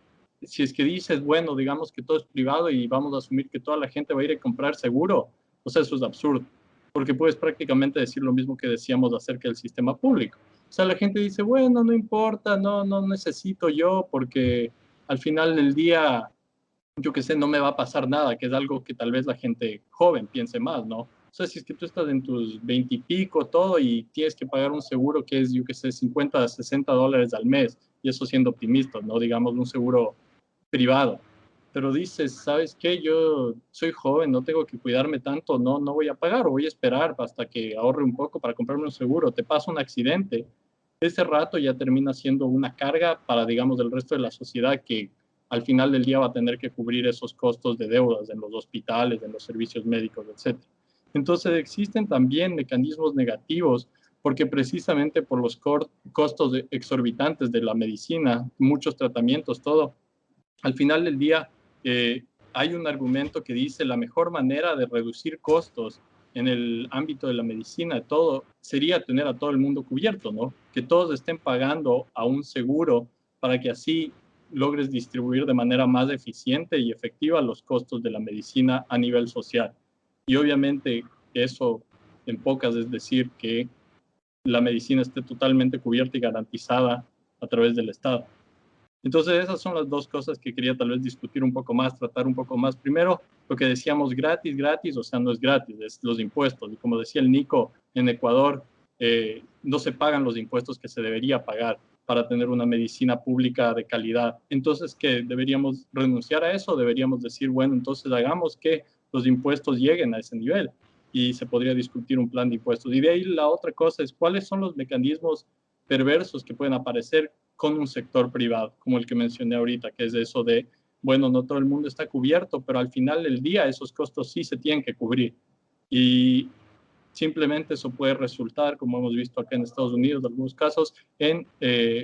si es que dices, digamos que todo es privado y vamos a asumir que toda la gente va a ir a comprar seguro, o sea, eso es absurdo. porque puedes prácticamente decir lo mismo que decíamos acerca del sistema público. O sea, la gente dice, bueno, no importa, no necesito yo, porque al final del día, yo qué sé, no me va a pasar nada, que es algo que tal vez la gente joven piense más, ¿no? O sea, si es que tú estás en tus 20 y pico, todo, y tienes que pagar un seguro que es, yo qué sé, 50, $60 al mes, y eso siendo optimista, ¿no? Digamos, un seguro privado. Pero dices, ¿sabes qué? Yo soy joven, no tengo que cuidarme tanto, no voy a pagar, o voy a esperar hasta que ahorre un poco para comprarme un seguro. Te pasa un accidente, ese rato ya termina siendo una carga para, digamos, el resto de la sociedad que al final del día va a tener que cubrir esos costos de deudas en los hospitales, en los servicios médicos, etc. Entonces existen también mecanismos negativos porque precisamente por los costos exorbitantes de la medicina, muchos tratamientos, todo, al final del día hay un argumento que dice la mejor manera de reducir costos en el ámbito de la medicina, todo, sería tener a todo el mundo cubierto, ¿no? Que todos estén pagando a un seguro para que así logres distribuir de manera más eficiente y efectiva los costos de la medicina a nivel social. Y obviamente eso en pocas es decir que la medicina esté totalmente cubierta y garantizada a través del Estado. Entonces esas son las dos cosas que quería tal vez discutir un poco más, tratar un poco más. Primero, lo que decíamos gratis, o sea, no es gratis, es los impuestos. Y como decía el Nico, en Ecuador no se pagan los impuestos que se debería pagar para tener una medicina pública de calidad. Entonces, ¿qué? ¿Deberíamos renunciar a eso? ¿Deberíamos decir, bueno, entonces hagamos que los impuestos lleguen a ese nivel? Y se podría discutir un plan de impuestos. Y de ahí la otra cosa es, ¿cuáles son los mecanismos perversos que pueden aparecer con un sector privado, como el que mencioné ahorita, que es eso de, bueno, no todo el mundo está cubierto, pero al final del día esos costos sí se tienen que cubrir. Y simplemente eso puede resultar, como hemos visto acá en Estados Unidos, en algunos casos, en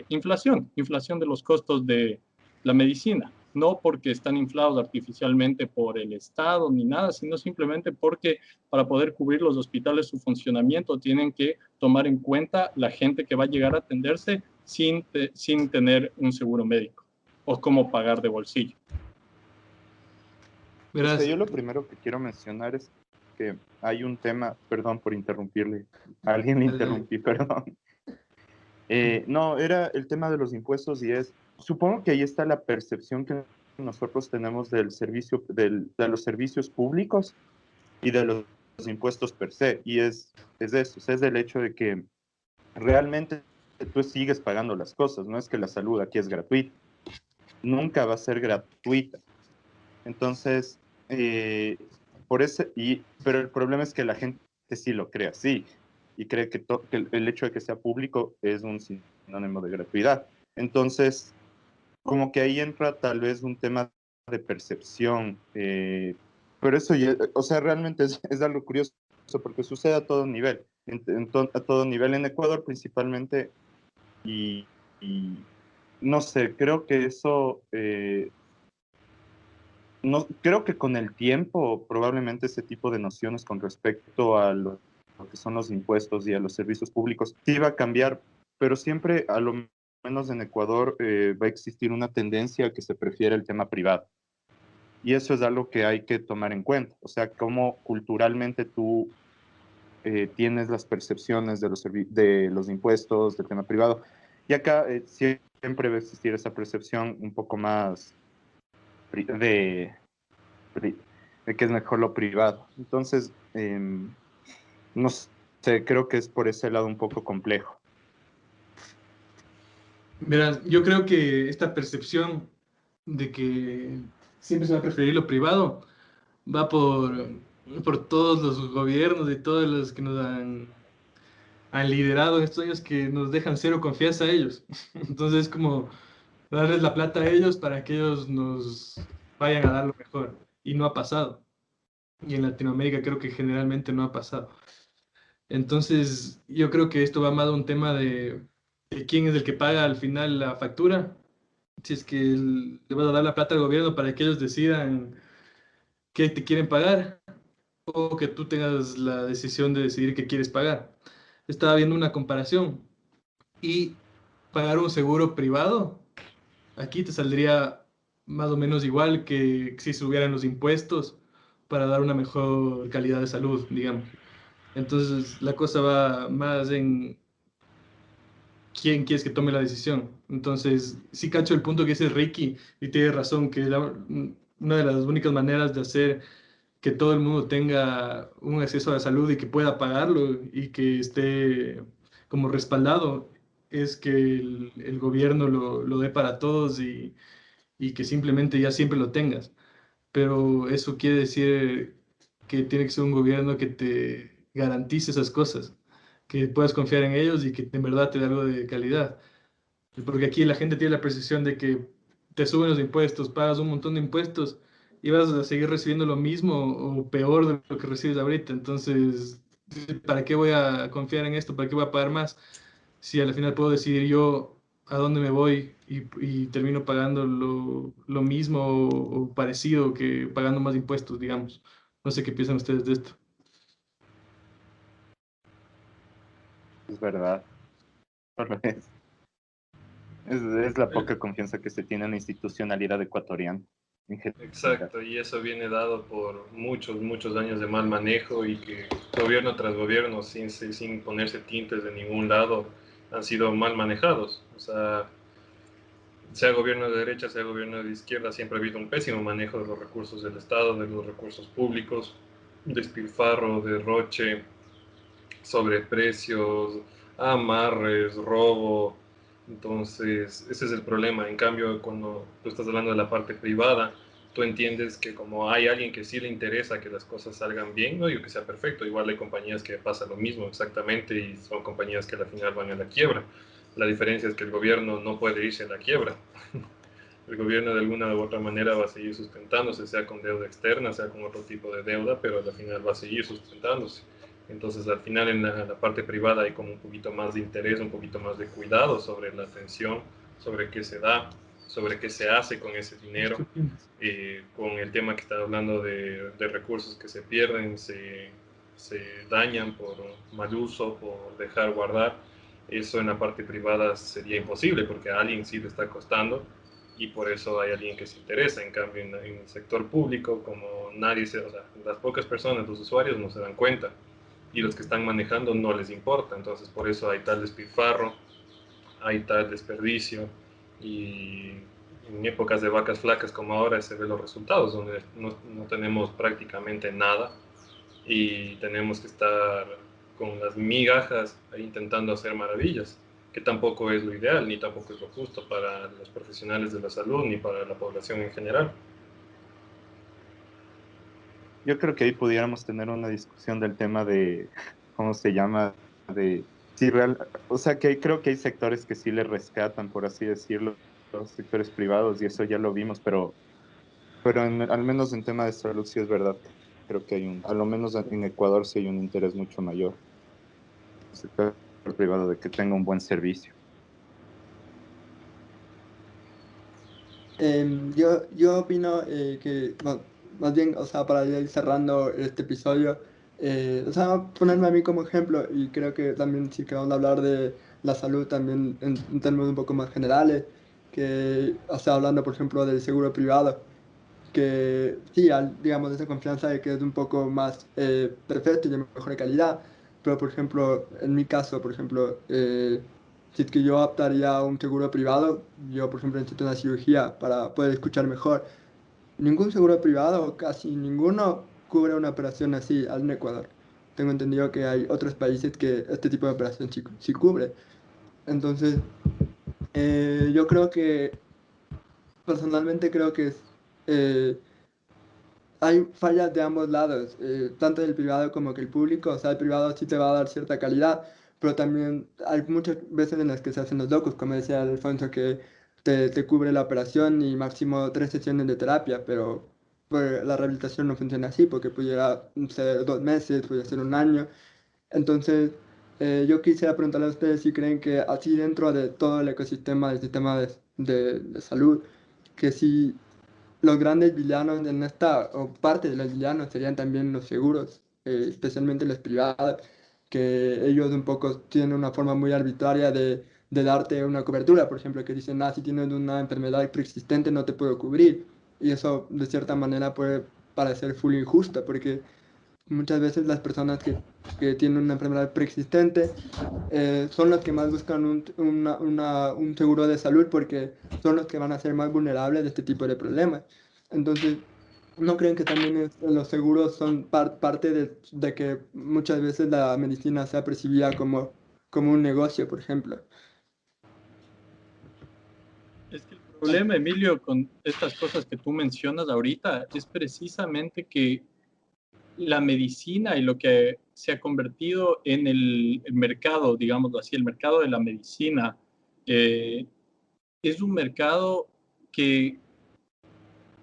inflación de los costos de la medicina. No porque están inflados artificialmente por el Estado ni nada, sino simplemente porque para poder cubrir los hospitales su funcionamiento tienen que tomar en cuenta la gente que va a llegar a atenderse sin tener un seguro médico o cómo pagar de bolsillo. Verás, Yo lo primero que quiero mencionar es que hay un tema, perdón por interrumpirle, a alguien le Dale, dale. interrumpí, perdón. No, era el tema de los impuestos y supongo que ahí está la percepción que nosotros tenemos del servicio, de los servicios públicos y de los impuestos per se, y es eso, o sea, es del hecho de que realmente tú sigues pagando las cosas, no es que la salud aquí es gratuita, nunca va a ser gratuita. Entonces, pero el problema es que la gente sí lo cree así y cree que el hecho de que sea público es un sinónimo de gratuidad. Entonces, como que ahí entra tal vez un tema de percepción, pero eso ya, o sea, realmente es algo curioso porque sucede a todo nivel, a todo nivel en Ecuador principalmente, y no sé, creo que eso... no, creo que con el tiempo probablemente ese tipo de nociones con respecto a lo que son los impuestos y a los servicios públicos sí va a cambiar, pero siempre, a lo menos en Ecuador, va a existir una tendencia a que se prefiere el tema privado. Y eso es algo que hay que tomar en cuenta. O sea, cómo culturalmente tú tienes las percepciones de los impuestos, del tema privado. Y acá siempre va a existir esa percepción un poco más de que es mejor lo privado. Entonces, no sé, creo que es por ese lado un poco complejo. verás, yo creo que esta percepción de que siempre se va a preferir lo privado va por todos los gobiernos y todos los que nos han liderado en estos años que nos dejan cero confianza a ellos. Entonces es como darles la plata a ellos para que ellos nos vayan a dar lo mejor. Y no ha pasado. Y en Latinoamérica creo que generalmente no ha pasado. Entonces yo creo que esto va más a un tema de quién es el que paga al final la factura. Si es que le vas a dar la plata al gobierno para que ellos decidan qué te quieren pagar o que tú tengas la decisión de decidir qué quieres pagar. Estaba viendo una comparación y pagar un seguro privado aquí te saldría más o menos igual que si subieran los impuestos para dar una mejor calidad de salud, digamos. Entonces la cosa va más en quién quieres que tome la decisión. Entonces, sí cacho el punto que dice Ricky y tiene razón, que una de las únicas maneras de hacer que todo el mundo tenga un acceso a la salud y que pueda pagarlo y que esté como respaldado es que el gobierno lo dé para todos y que simplemente ya siempre lo tengas. Pero eso quiere decir que tiene que ser un gobierno que te garantice esas cosas, que puedas confiar en ellos y que en verdad te dé algo de calidad. Porque aquí la gente tiene la percepción de que te suben los impuestos, pagas un montón de impuestos y vas a seguir recibiendo lo mismo o peor de lo que recibes ahorita. Entonces, ¿para qué voy a confiar en esto? ¿Para qué voy a pagar más? Si al final puedo decidir yo a dónde me voy y termino pagando lo mismo o parecido que pagando más impuestos, digamos. No sé qué piensan ustedes de esto. Es verdad. Solo es la poca confianza que se tiene en la institucionalidad ecuatoriana en general. Exacto, y eso viene dado por muchos, muchos años de mal manejo y que gobierno tras gobierno, sin ponerse tintes de ningún lado, han sido mal manejados. O sea gobierno de derecha, sea gobierno de izquierda, siempre ha habido un pésimo manejo de los recursos del Estado, de los recursos públicos, despilfarro, derroche, sobreprecios, amarres, robo. Entonces, ese es el problema. En cambio, cuando tú estás hablando de la parte privada, tú entiendes que como hay alguien que sí le interesa que las cosas salgan bien, no digo que sea perfecto, igual hay compañías que pasa lo mismo exactamente y son compañías que al final van a la quiebra. La diferencia es que el gobierno no puede irse a la quiebra. El gobierno de alguna u otra manera va a seguir sustentándose, sea con deuda externa, sea con otro tipo de deuda, pero al final va a seguir sustentándose. Entonces, al final en la parte privada hay como un poquito más de interés, un poquito más de cuidado sobre la atención, sobre qué se da, sobre qué se hace con ese dinero, con el tema que está hablando de recursos que se pierden, se dañan por mal uso, por dejar guardar. Eso en la parte privada sería imposible porque a alguien sí le está costando y por eso hay alguien que se interesa. En cambio, en el sector público, como nadie se, o sea, las pocas personas, los usuarios no se dan cuenta y los que están manejando no les importa. Entonces, por eso hay tal despilfarro, hay tal desperdicio y en épocas de vacas flacas como ahora se ven los resultados, donde no tenemos prácticamente nada y tenemos que estar con las migajas ahí intentando hacer maravillas, que tampoco es lo ideal, ni tampoco es lo justo para los profesionales de la salud, ni para la población en general. Yo creo que ahí pudiéramos tener una discusión del tema de, ¿cómo se llama? De si real, o sea, que creo que hay sectores que sí le rescatan, por así decirlo, los sectores privados, y eso ya lo vimos, pero al menos en tema de salud sí es verdad. Creo que hay a lo menos en Ecuador sí hay un interés mucho mayor el sector privado de que tenga un buen servicio. Yo opino que, más bien, o sea, para ir cerrando este episodio, o sea, ponerme a mí como ejemplo, y creo que también si queremos hablar de la salud también en términos un poco más generales, que, o sea, hablando, por ejemplo, del seguro privado, que sí, digamos, esa confianza de que es un poco más perfecto y de mejor calidad, pero por ejemplo, en mi caso, por ejemplo, si es que yo optaría a un seguro privado, yo por ejemplo necesito una cirugía para poder escuchar mejor. Ningún seguro privado, casi ninguno, cubre una operación así al en Ecuador. Tengo entendido que hay otros países que este tipo de operación sí, sí cubre. Entonces, yo creo que, personalmente creo que es... eh, hay fallas de ambos lados, tanto del privado como que el público. O sea, el privado sí te va a dar cierta calidad, pero también hay muchas veces en las que se hacen los locos, como decía Alfonso, que te cubre la operación y máximo 3 sesiones de terapia, pero pues, la rehabilitación no funciona así, porque pudiera ser 2 meses, pudiera ser un año. Entonces, yo quisiera preguntarle a ustedes si creen que así dentro de todo el ecosistema del sistema de salud, que si los grandes villanos en esta, o parte de los villanos serían también los seguros, especialmente los privados, que ellos un poco tienen una forma muy arbitraria de darte una cobertura, por ejemplo, que dicen, si tienes una enfermedad preexistente no te puedo cubrir, y eso de cierta manera puede parecer full injusto, porque muchas veces las personas que tienen una enfermedad preexistente son los que más buscan un seguro de salud porque son los que van a ser más vulnerables de este tipo de problemas. Entonces, ¿no creen que también los seguros son parte de que muchas veces la medicina sea percibida como un negocio, por ejemplo? Es que el problema, Emilio, con estas cosas que tú mencionas ahorita es precisamente que la medicina y lo que se ha convertido en el mercado, digámoslo así, el mercado de la medicina, eh, es un mercado que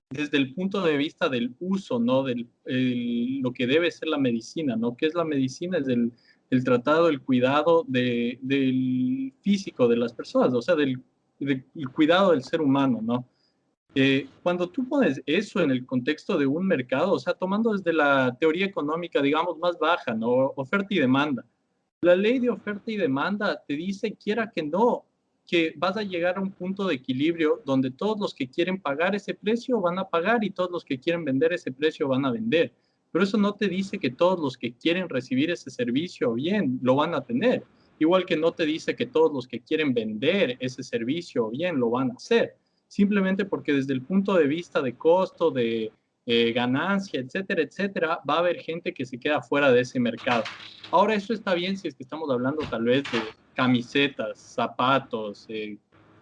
desde el punto de vista del uso, ¿no? Lo que debe ser la medicina, ¿no? ¿Qué es la medicina? Es el tratado, el cuidado del físico de las personas, o sea, del cuidado del ser humano, ¿no? Cuando tú pones eso en el contexto de un mercado, o sea, tomando desde la teoría económica, digamos, más baja, ¿no? Oferta y demanda. La ley de oferta y demanda te dice, quiera que no, que vas a llegar a un punto de equilibrio donde todos los que quieren pagar ese precio van a pagar y todos los que quieren vender ese precio van a vender. Pero eso no te dice que todos los que quieren recibir ese servicio bien lo van a tener. Igual que no te dice que todos los que quieren vender ese servicio bien lo van a hacer. Simplemente porque desde el punto de vista de costo, de ganancia, etcétera, etcétera, va a haber gente que se queda fuera de ese mercado. Ahora, eso está bien si es que estamos hablando tal vez de camisetas, zapatos,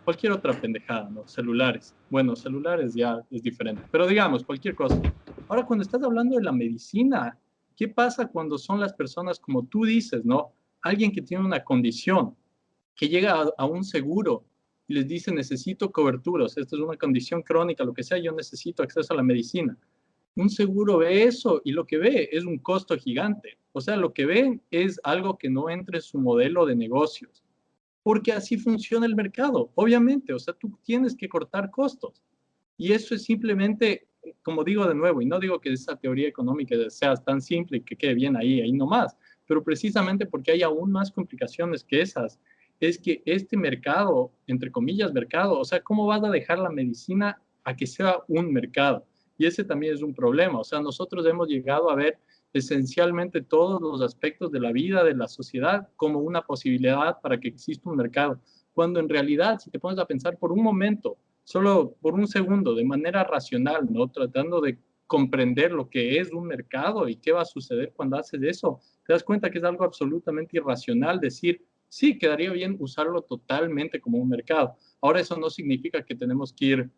cualquier otra pendejada, ¿no? Celulares. Bueno, celulares ya es diferente, pero digamos, cualquier cosa. Ahora, cuando estás hablando de la medicina, ¿qué pasa cuando son las personas como tú dices, ¿no? Alguien que tiene una condición, que llega a un seguro y les dice necesito coberturas, esta es una condición crónica, lo que sea, yo necesito acceso a la medicina. Un seguro ve eso y lo que ve es un costo gigante. O sea, lo que ven es algo que no entre en su modelo de negocios, porque así funciona el mercado, obviamente. O sea, tú tienes que cortar costos. Y eso es simplemente, como digo de nuevo, y no digo que esa teoría económica sea tan simple y que quede bien ahí nomás, pero precisamente porque hay aún más complicaciones que esas, es que este mercado, entre comillas, mercado, o sea, ¿cómo vas a dejar la medicina a que sea un mercado? Y ese también es un problema. O sea, nosotros hemos llegado a ver esencialmente todos los aspectos de la vida, de la sociedad, como una posibilidad para que exista un mercado. Cuando en realidad, si te pones a pensar por un momento, solo por un segundo, de manera racional, ¿no? Tratando de comprender lo que es un mercado y qué va a suceder cuando haces eso, te das cuenta que es algo absolutamente irracional decir, sí, quedaría bien usarlo totalmente como un mercado. Ahora eso no significa que tenemos que ir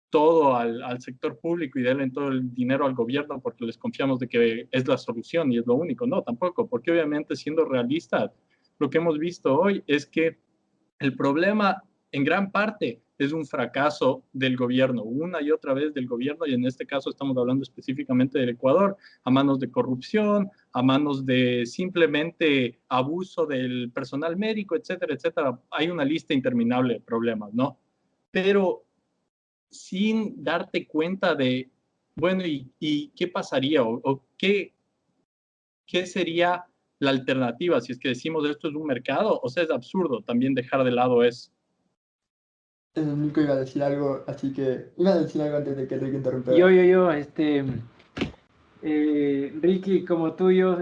todo al sector público y darle todo el dinero al gobierno porque les confiamos de que es la solución y es lo único. No, tampoco, porque obviamente siendo realistas, lo que hemos visto hoy es que el problema en gran parte es un fracaso del gobierno, una y otra vez del gobierno, y en este caso estamos hablando específicamente del Ecuador, a manos de corrupción, a manos de simplemente abuso del personal médico, etcétera, etcétera. Hay una lista interminable de problemas, ¿no? Pero sin darte cuenta de, bueno, ¿y qué pasaría o qué sería la alternativa si es que decimos esto es un mercado? O sea, es absurdo también dejar de lado eso. Nico iba a decir algo, así que iba a decir algo antes de que Rick interrumpiera. Ricky, como tú y yo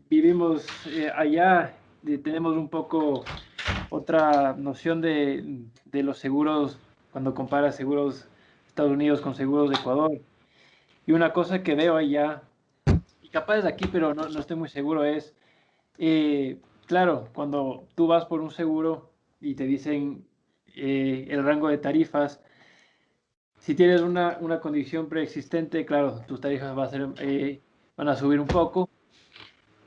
vivimos allá, tenemos un poco otra noción de los seguros cuando comparas seguros Estados Unidos con seguros de Ecuador. Y una cosa que veo allá, y capaz es aquí, pero no estoy muy seguro, es, claro, cuando tú vas por un seguro y te dicen el rango de tarifas, si tienes una condición preexistente, claro, tus tarifas van a subir un poco,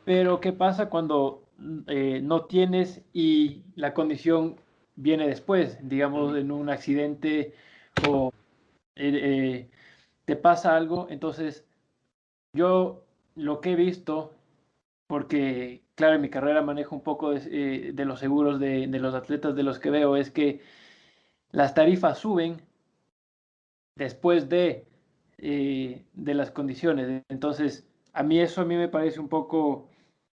pero ¿qué pasa cuando no tienes y la condición viene después? Digamos, en un accidente o eh, te pasa algo. Entonces, yo lo que he visto, porque claro, en mi carrera manejo un poco de los seguros de los atletas de los que veo, es que las tarifas suben después de las condiciones. Entonces, a mí me parece un poco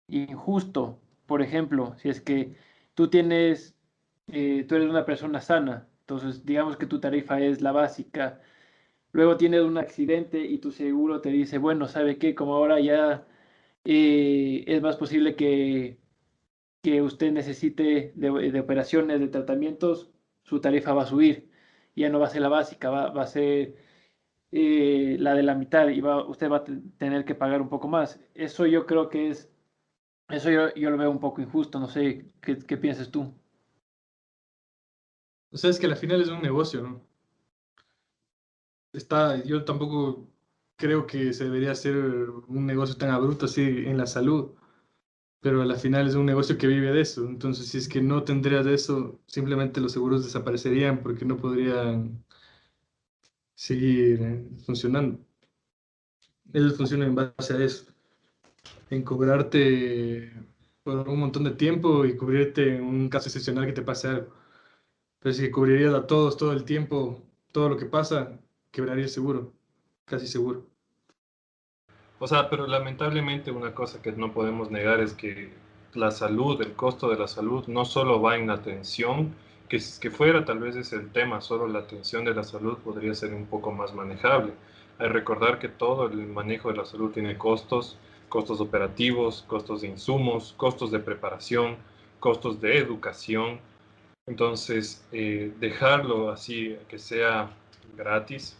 injusto. Por ejemplo, si es que tú tú eres una persona sana, entonces digamos que tu tarifa es la básica, luego tienes un accidente y tu seguro te dice, bueno, ¿sabe qué? Como ahora ya es más posible que usted necesite de operaciones, de tratamientos, su tarifa va a subir. Ya no va a ser la básica, va a ser la de la mitad y usted va a tener que pagar un poco más. Eso yo creo que eso yo lo veo un poco injusto, no sé, ¿qué piensas tú? O sea, es que al final es un negocio, ¿no? Yo tampoco creo que se debería hacer un negocio tan abrupto así en la salud, pero al final es un negocio que vive de eso. Entonces, si es que no tendrías de eso, simplemente los seguros desaparecerían porque no podrían seguir funcionando. Ellos funcionan en base a eso, en cobrarte por un montón de tiempo y cubrirte en un caso excepcional que te pase algo. Pero si cubrirías a todos todo el tiempo, todo lo que pasa, quebraría el seguro, casi seguro. O sea, pero lamentablemente una cosa que no podemos negar es que la salud, el costo de la salud, no solo va en la atención, que si es que fuera tal vez es el tema, solo la atención de la salud podría ser un poco más manejable. Hay que recordar que todo el manejo de la salud tiene costos, costos operativos, costos de insumos, costos de preparación, costos de educación. Entonces, dejarlo así, que sea gratis,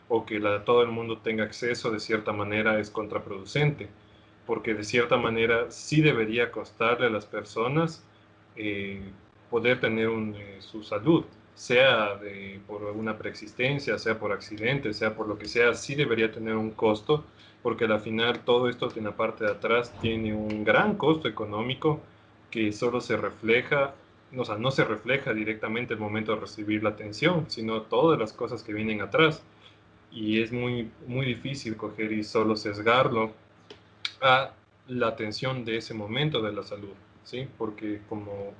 o que todo el mundo tenga acceso de cierta manera es contraproducente, porque de cierta manera sí debería costarle a las personas eh, poder tener su salud, sea por alguna preexistencia, sea por accidente, sea por lo que sea, sí debería tener un costo, porque al final todo esto en la parte de atrás tiene un gran costo económico que solo se refleja, o sea, no se refleja directamente el momento de recibir la atención, sino todas las cosas que vienen atrás, y es muy, muy difícil coger y solo sesgarlo a la atención de ese momento de la salud, ¿sí? Porque como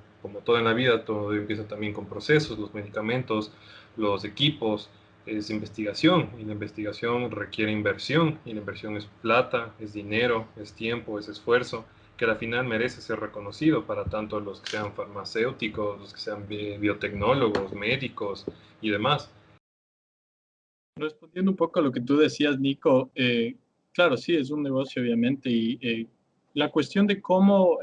todo en la vida, todo empieza también con procesos, los medicamentos, los equipos, es investigación, y la investigación requiere inversión, y la inversión es plata, es dinero, es tiempo, es esfuerzo, que al final merece ser reconocido para tanto los que sean farmacéuticos, los que sean biotecnólogos, médicos y demás. Respondiendo un poco a lo que tú decías, Nico, claro, sí, es un negocio, obviamente, y la cuestión de cómo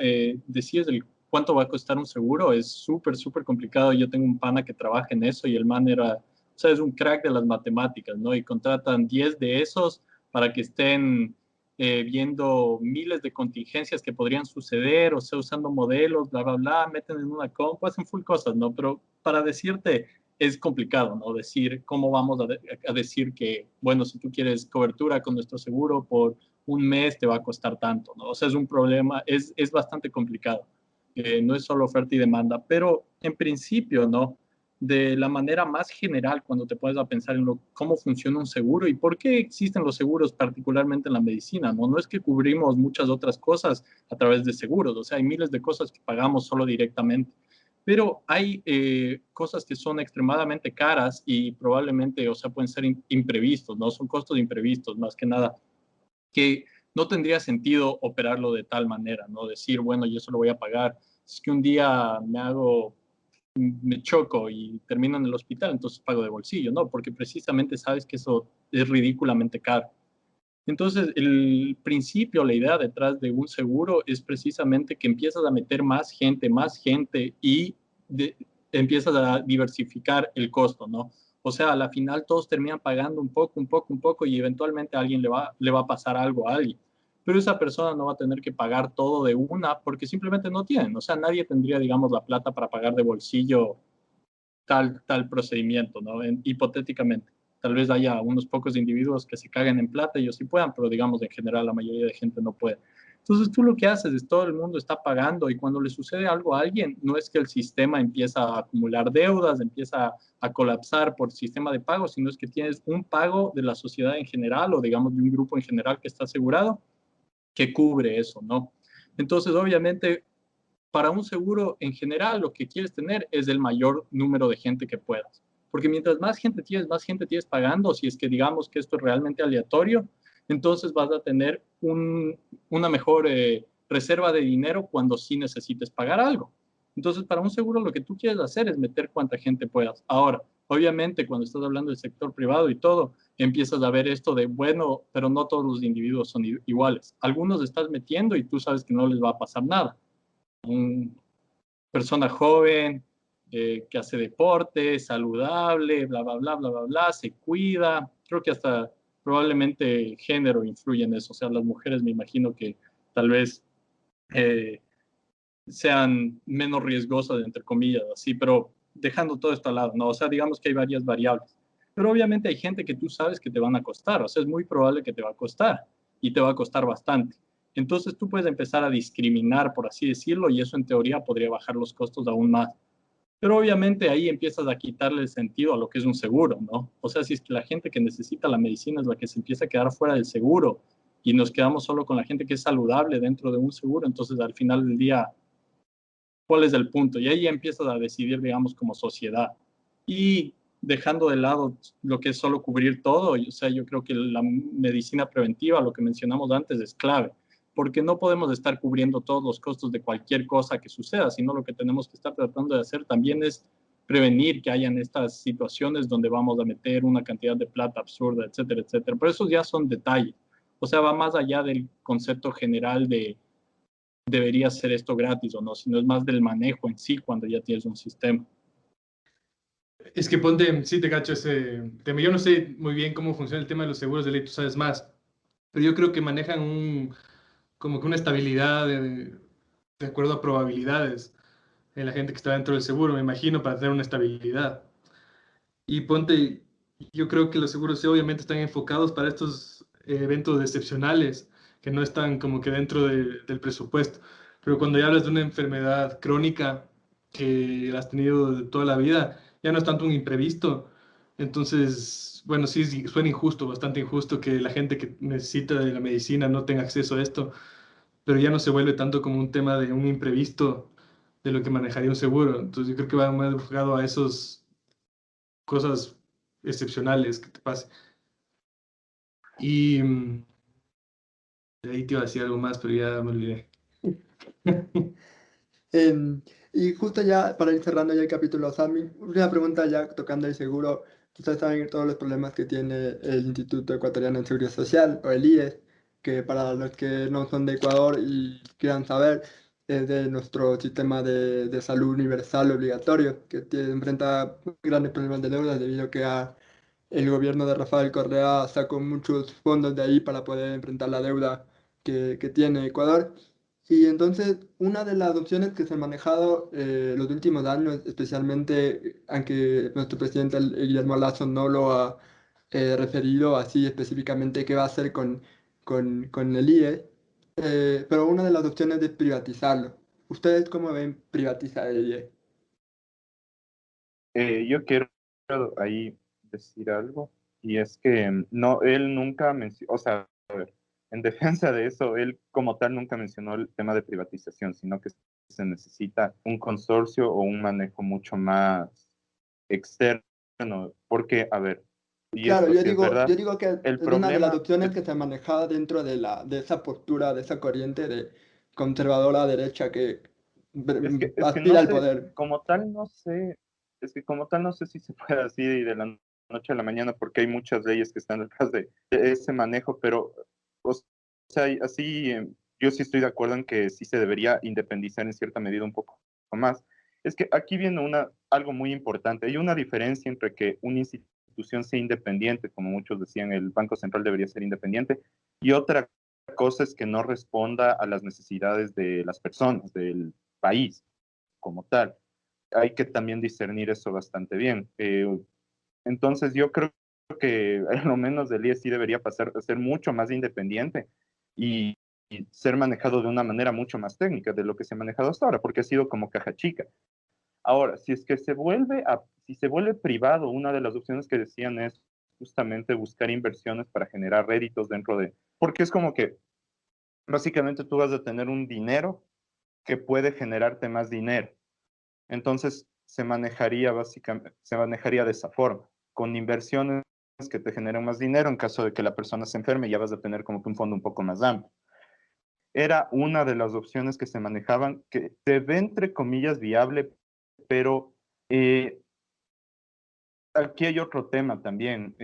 decides cuánto va a costar un seguro es súper, súper complicado. Yo tengo un pana que trabaja en eso y el man o sea, es un crack de las matemáticas, ¿no? Y contratan 10 de esos para que estén viendo miles de contingencias que podrían suceder, o sea, usando modelos, bla, bla, bla, meten en una compu, hacen full cosas, ¿no? Pero para decirte es complicado, ¿no? Decir cómo vamos a decir que, bueno, si tú quieres cobertura con nuestro seguro por un mes te va a costar tanto, ¿no? O sea, es un problema, es bastante complicado. No es solo oferta y demanda, pero en principio, ¿no? De la manera más general, cuando te pones a pensar en cómo funciona un seguro y por qué existen los seguros, particularmente en la medicina, ¿no? No es que cubrimos muchas otras cosas a través de seguros, o sea, hay miles de cosas que pagamos solo directamente, pero hay cosas que son extremadamente caras y probablemente, o sea, pueden ser imprevistos, ¿no? Son costos imprevistos, más que nada, que no tendría sentido operarlo de tal manera, ¿no? Decir, bueno, yo eso lo voy a pagar. Es que un día me choco y termino en el hospital, entonces pago de bolsillo, ¿no? Porque precisamente sabes que eso es ridículamente caro. Entonces, el principio, la idea detrás de un seguro es precisamente que empiezas a meter más gente y empiezas a diversificar el costo, ¿no? O sea, a la final todos terminan pagando un poco y eventualmente a alguien le va a pasar algo a alguien. Pero esa persona no va a tener que pagar todo de una porque simplemente no tienen. O sea, nadie tendría, digamos, la plata para pagar de bolsillo tal procedimiento, ¿no? Hipotéticamente. Tal vez haya unos pocos individuos que se caguen en plata, ellos sí puedan, pero digamos en general la mayoría de gente no puede. Entonces tú lo que haces es todo el mundo está pagando y cuando le sucede algo a alguien, no es que el sistema empieza a acumular deudas, empieza a colapsar por sistema de pago, sino es que tienes un pago de la sociedad en general o digamos de un grupo en general que está asegurado que cubre eso, ¿no? Entonces, obviamente, para un seguro en general lo que quieres tener es el mayor número de gente que puedas. Porque mientras más gente tienes pagando, si es que digamos que esto es realmente aleatorio, entonces vas a tener una mejor reserva de dinero cuando sí necesites pagar algo. Entonces, para un seguro lo que tú quieres hacer es meter cuanta gente puedas. Ahora, obviamente, cuando estás hablando del sector privado y todo, empiezas a ver esto de, bueno, pero no todos los individuos son iguales. Algunos estás metiendo y tú sabes que no les va a pasar nada. Una persona joven que hace deporte, saludable, bla, bla, bla, bla, bla, bla, se cuida. Creo que hasta probablemente género influye en eso. O sea, las mujeres me imagino que tal vez sean menos riesgosas, entre comillas, así, pero dejando todo esto al lado, ¿no? O sea, digamos que hay varias variables. Pero obviamente hay gente que tú sabes que te van a costar, o sea, es muy probable que te va a costar y te va a costar bastante. Entonces tú puedes empezar a discriminar, por así decirlo, y eso en teoría podría bajar los costos aún más. Pero obviamente ahí empiezas a quitarle el sentido a lo que es un seguro, ¿no? O sea, si es que la gente que necesita la medicina es la que se empieza a quedar fuera del seguro y nos quedamos solo con la gente que es saludable dentro de un seguro, entonces al final del día, ¿cuál es el punto? Y ahí empiezas a decidir, digamos, como sociedad. Y dejando de lado lo que es solo cubrir todo, o sea, yo creo que la medicina preventiva, lo que mencionamos antes, es clave, porque no podemos estar cubriendo todos los costos de cualquier cosa que suceda, sino lo que tenemos que estar tratando de hacer también es prevenir que hayan estas situaciones donde vamos a meter una cantidad de plata absurda, etcétera, etcétera. Pero esos ya son detalles. O sea, va más allá del concepto general de debería ser esto gratis o no, sino es más del manejo en sí cuando ya tienes un sistema. Es que ponte, sí te cacho ese tema. Yo no sé muy bien cómo funciona el tema de los seguros de ley, tú sabes más, pero yo creo que manejan como que una estabilidad de acuerdo a probabilidades en la gente que está dentro del seguro, me imagino, para tener una estabilidad. Y ponte, yo creo que los seguros sí, obviamente están enfocados para estos eventos excepcionales que no están como que dentro del presupuesto. Pero cuando ya hablas de una enfermedad crónica que la has tenido de toda la vida, ya no es tanto un imprevisto. Entonces, bueno, sí, sí, suena injusto, bastante injusto que la gente que necesita de la medicina no tenga acceso a esto, pero ya no se vuelve tanto como un tema de un imprevisto de lo que manejaría un seguro. Entonces, yo creo que va más enfocado a esas cosas excepcionales que te pase. Y de ahí te iba a decir algo más, pero ya me olvidé. Em, y justo ya para ir cerrando ya el capítulo, Sammy, una pregunta ya tocando el seguro. Ustedes saben todos los problemas que tiene el Instituto Ecuatoriano de Seguridad Social, o el IES, que para los que no son de Ecuador y quieran saber, es de nuestro sistema de salud universal obligatorio, que enfrenta grandes problemas de deuda debido a que el gobierno de Rafael Correa sacó muchos fondos de ahí para poder enfrentar la deuda que tiene Ecuador. Y entonces, una de las opciones que se han manejado los últimos años, especialmente, aunque nuestro presidente Guillermo Lasso no lo ha referido así específicamente qué va a hacer con el IE, pero una de las opciones es privatizarlo. ¿Ustedes cómo ven privatizar el IE? Yo quiero ahí decir algo, y es que no, él nunca mencionó, o sea, a ver, en defensa de eso, él como tal nunca mencionó el tema de privatización, sino que se necesita un consorcio o un manejo mucho más externo, porque, a ver, y Claro, esto sí es yo verdad, digo que el es una de las problema, opciones que se manejaba dentro de esa postura, de esa corriente de conservadora derecha que es que no aspira al sé, poder. como tal no sé, es que como tal no sé si se puede así de la noche a la mañana, porque hay muchas leyes que están detrás de ese manejo, pero, o sea, así, yo sí estoy de acuerdo en que sí se debería independizar en cierta medida un poco más. Es que aquí viene algo muy importante. Hay una diferencia entre que una institución sea independiente, como muchos decían, el Banco Central debería ser independiente, y otra cosa es que no responda a las necesidades de las personas, del país como tal. Hay que también discernir eso bastante bien. Entonces yo creo que a lo menos el IES sí debería pasar a ser mucho más independiente y ser manejado de una manera mucho más técnica de lo que se ha manejado hasta ahora, porque ha sido como caja chica. Ahora, si es que si se vuelve privado, una de las opciones que decían es justamente buscar inversiones para generar réditos dentro de, porque es como que básicamente tú vas a tener un dinero que puede generarte más dinero. Entonces se manejaría de esa forma, con inversiones que te generen más dinero en caso de que la persona se enferme, ya vas a tener como que un fondo un poco más amplio. Era una de las opciones que se manejaban, que se ve entre comillas viable, pero aquí hay otro tema también.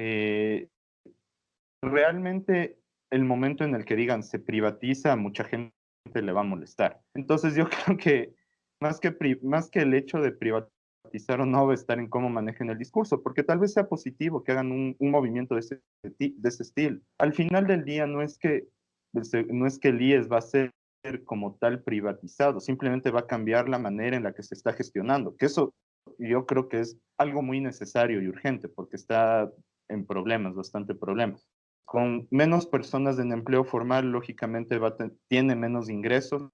realmente el momento en el que digan se privatiza, a mucha gente le va a molestar. Entonces yo creo que más que el hecho de privatizar o no va a estar en cómo manejen el discurso, porque tal vez sea positivo que hagan un movimiento de ese estilo. Al final del día no es que el IES va a ser como tal privatizado, simplemente va a cambiar la manera en la que se está gestionando, que eso yo creo que es algo muy necesario y urgente, porque está en problemas, bastante problemas. Con menos personas en empleo formal, lógicamente tiene menos ingresos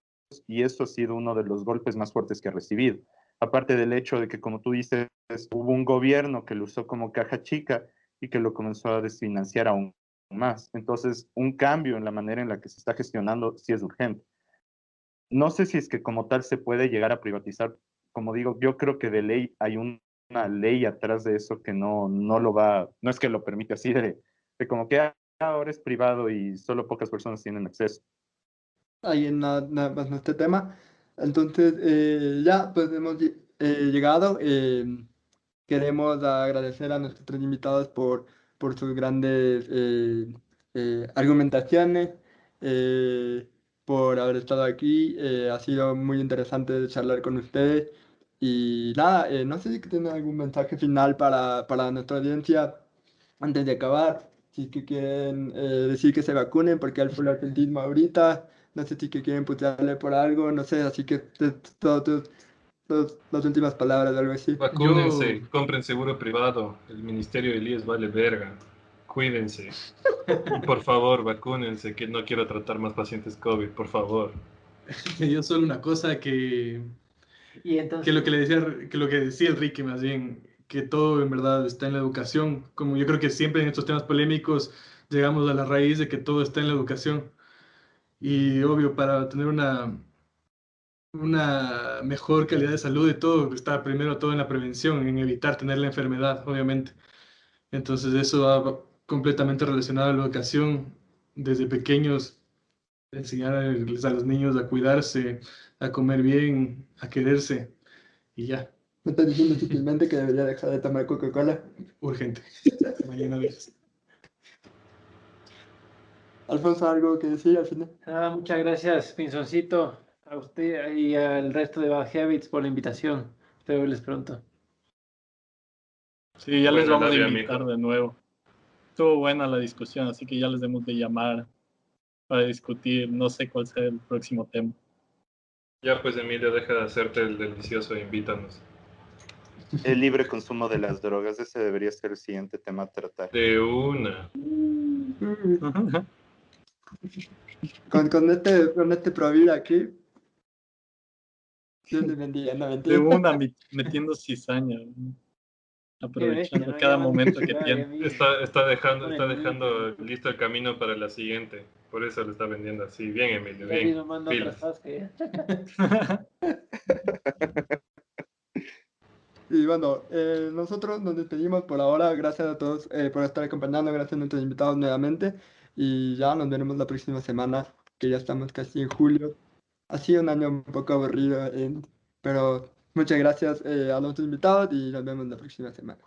y eso ha sido uno de los golpes más fuertes que ha recibido. Aparte del hecho de que, como tú dices, hubo un gobierno que lo usó como caja chica y que lo comenzó a desfinanciar aún más. Entonces, un cambio en la manera en la que se está gestionando sí es urgente. No sé si es que como tal se puede llegar a privatizar. Como digo, yo creo que de ley hay una ley atrás de eso que no lo va, no es que lo permite así de como que ahora es privado y solo pocas personas tienen acceso. Ahí en nada más en este tema. Entonces, ya, pues hemos llegado. Queremos agradecer a nuestros tres invitados por sus grandes argumentaciones, por haber estado aquí. Ha sido muy interesante charlar con ustedes. Y nada, no sé si tienen algún mensaje final para nuestra audiencia antes de acabar. Si es que quieren decir que se vacunen porque hay full argentismo ahorita. No sé si que quieren putearle por algo, no sé, así que las últimas palabras, algo así. Vacúnense, Yo, compren seguro privado. El Ministerio del IES vale verga. Cuídense. Y por favor, vacúnense, que no quiero tratar más pacientes COVID, por favor. yo solo una cosa Y entonces, que lo que decía Enrique más bien, que todo en verdad está en la educación. Como yo creo que siempre en estos temas polémicos llegamos a la raíz de que todo está en la educación. Y obvio, para tener una mejor calidad de salud y todo, está primero todo en la prevención, en evitar tener la enfermedad, obviamente. Entonces eso va completamente relacionado a la educación desde pequeños, enseñarles a los niños a cuidarse, a comer bien, a quererse y ya, Me estás diciendo simplemente que debería dejar de tomar Coca-Cola. urgente. Mañana ves. Alfonso, ¿algo que decir al final? muchas gracias, Pinzoncito, a usted y al resto de Bad Habits por la invitación. Espero verles pronto. Sí, ya les Buena vamos a labia, invitar mijo. de nuevo. Estuvo buena la discusión, así que ya les debemos de llamar para discutir. No sé cuál sea el próximo tema. Ya pues, Emilio, deja de hacerte el delicioso e invítanos. El libre consumo de las drogas, ese debería ser el siguiente tema a tratar. De una. Con este Provida aquí, Dios les bendiga, no De mentira. una metiendo cizaña, Qué bestia, aprovechando ¿no? cada Ya van a momento que empezar, y a tiene. mí Está ponen está mute. dejando listo el camino para la siguiente. Por eso lo está vendiendo así. Bien, Emilio, Ya bien. mismo mando otras Pilas. tasks. Y bueno, nosotros nos despedimos por ahora. Gracias a todos por estar acompañando. Gracias a nuestros invitados nuevamente. Y ya nos veremos la próxima semana, que ya estamos casi en julio. Ha sido un año un poco aburrido, pero muchas gracias a nuestros invitados y nos vemos la próxima semana.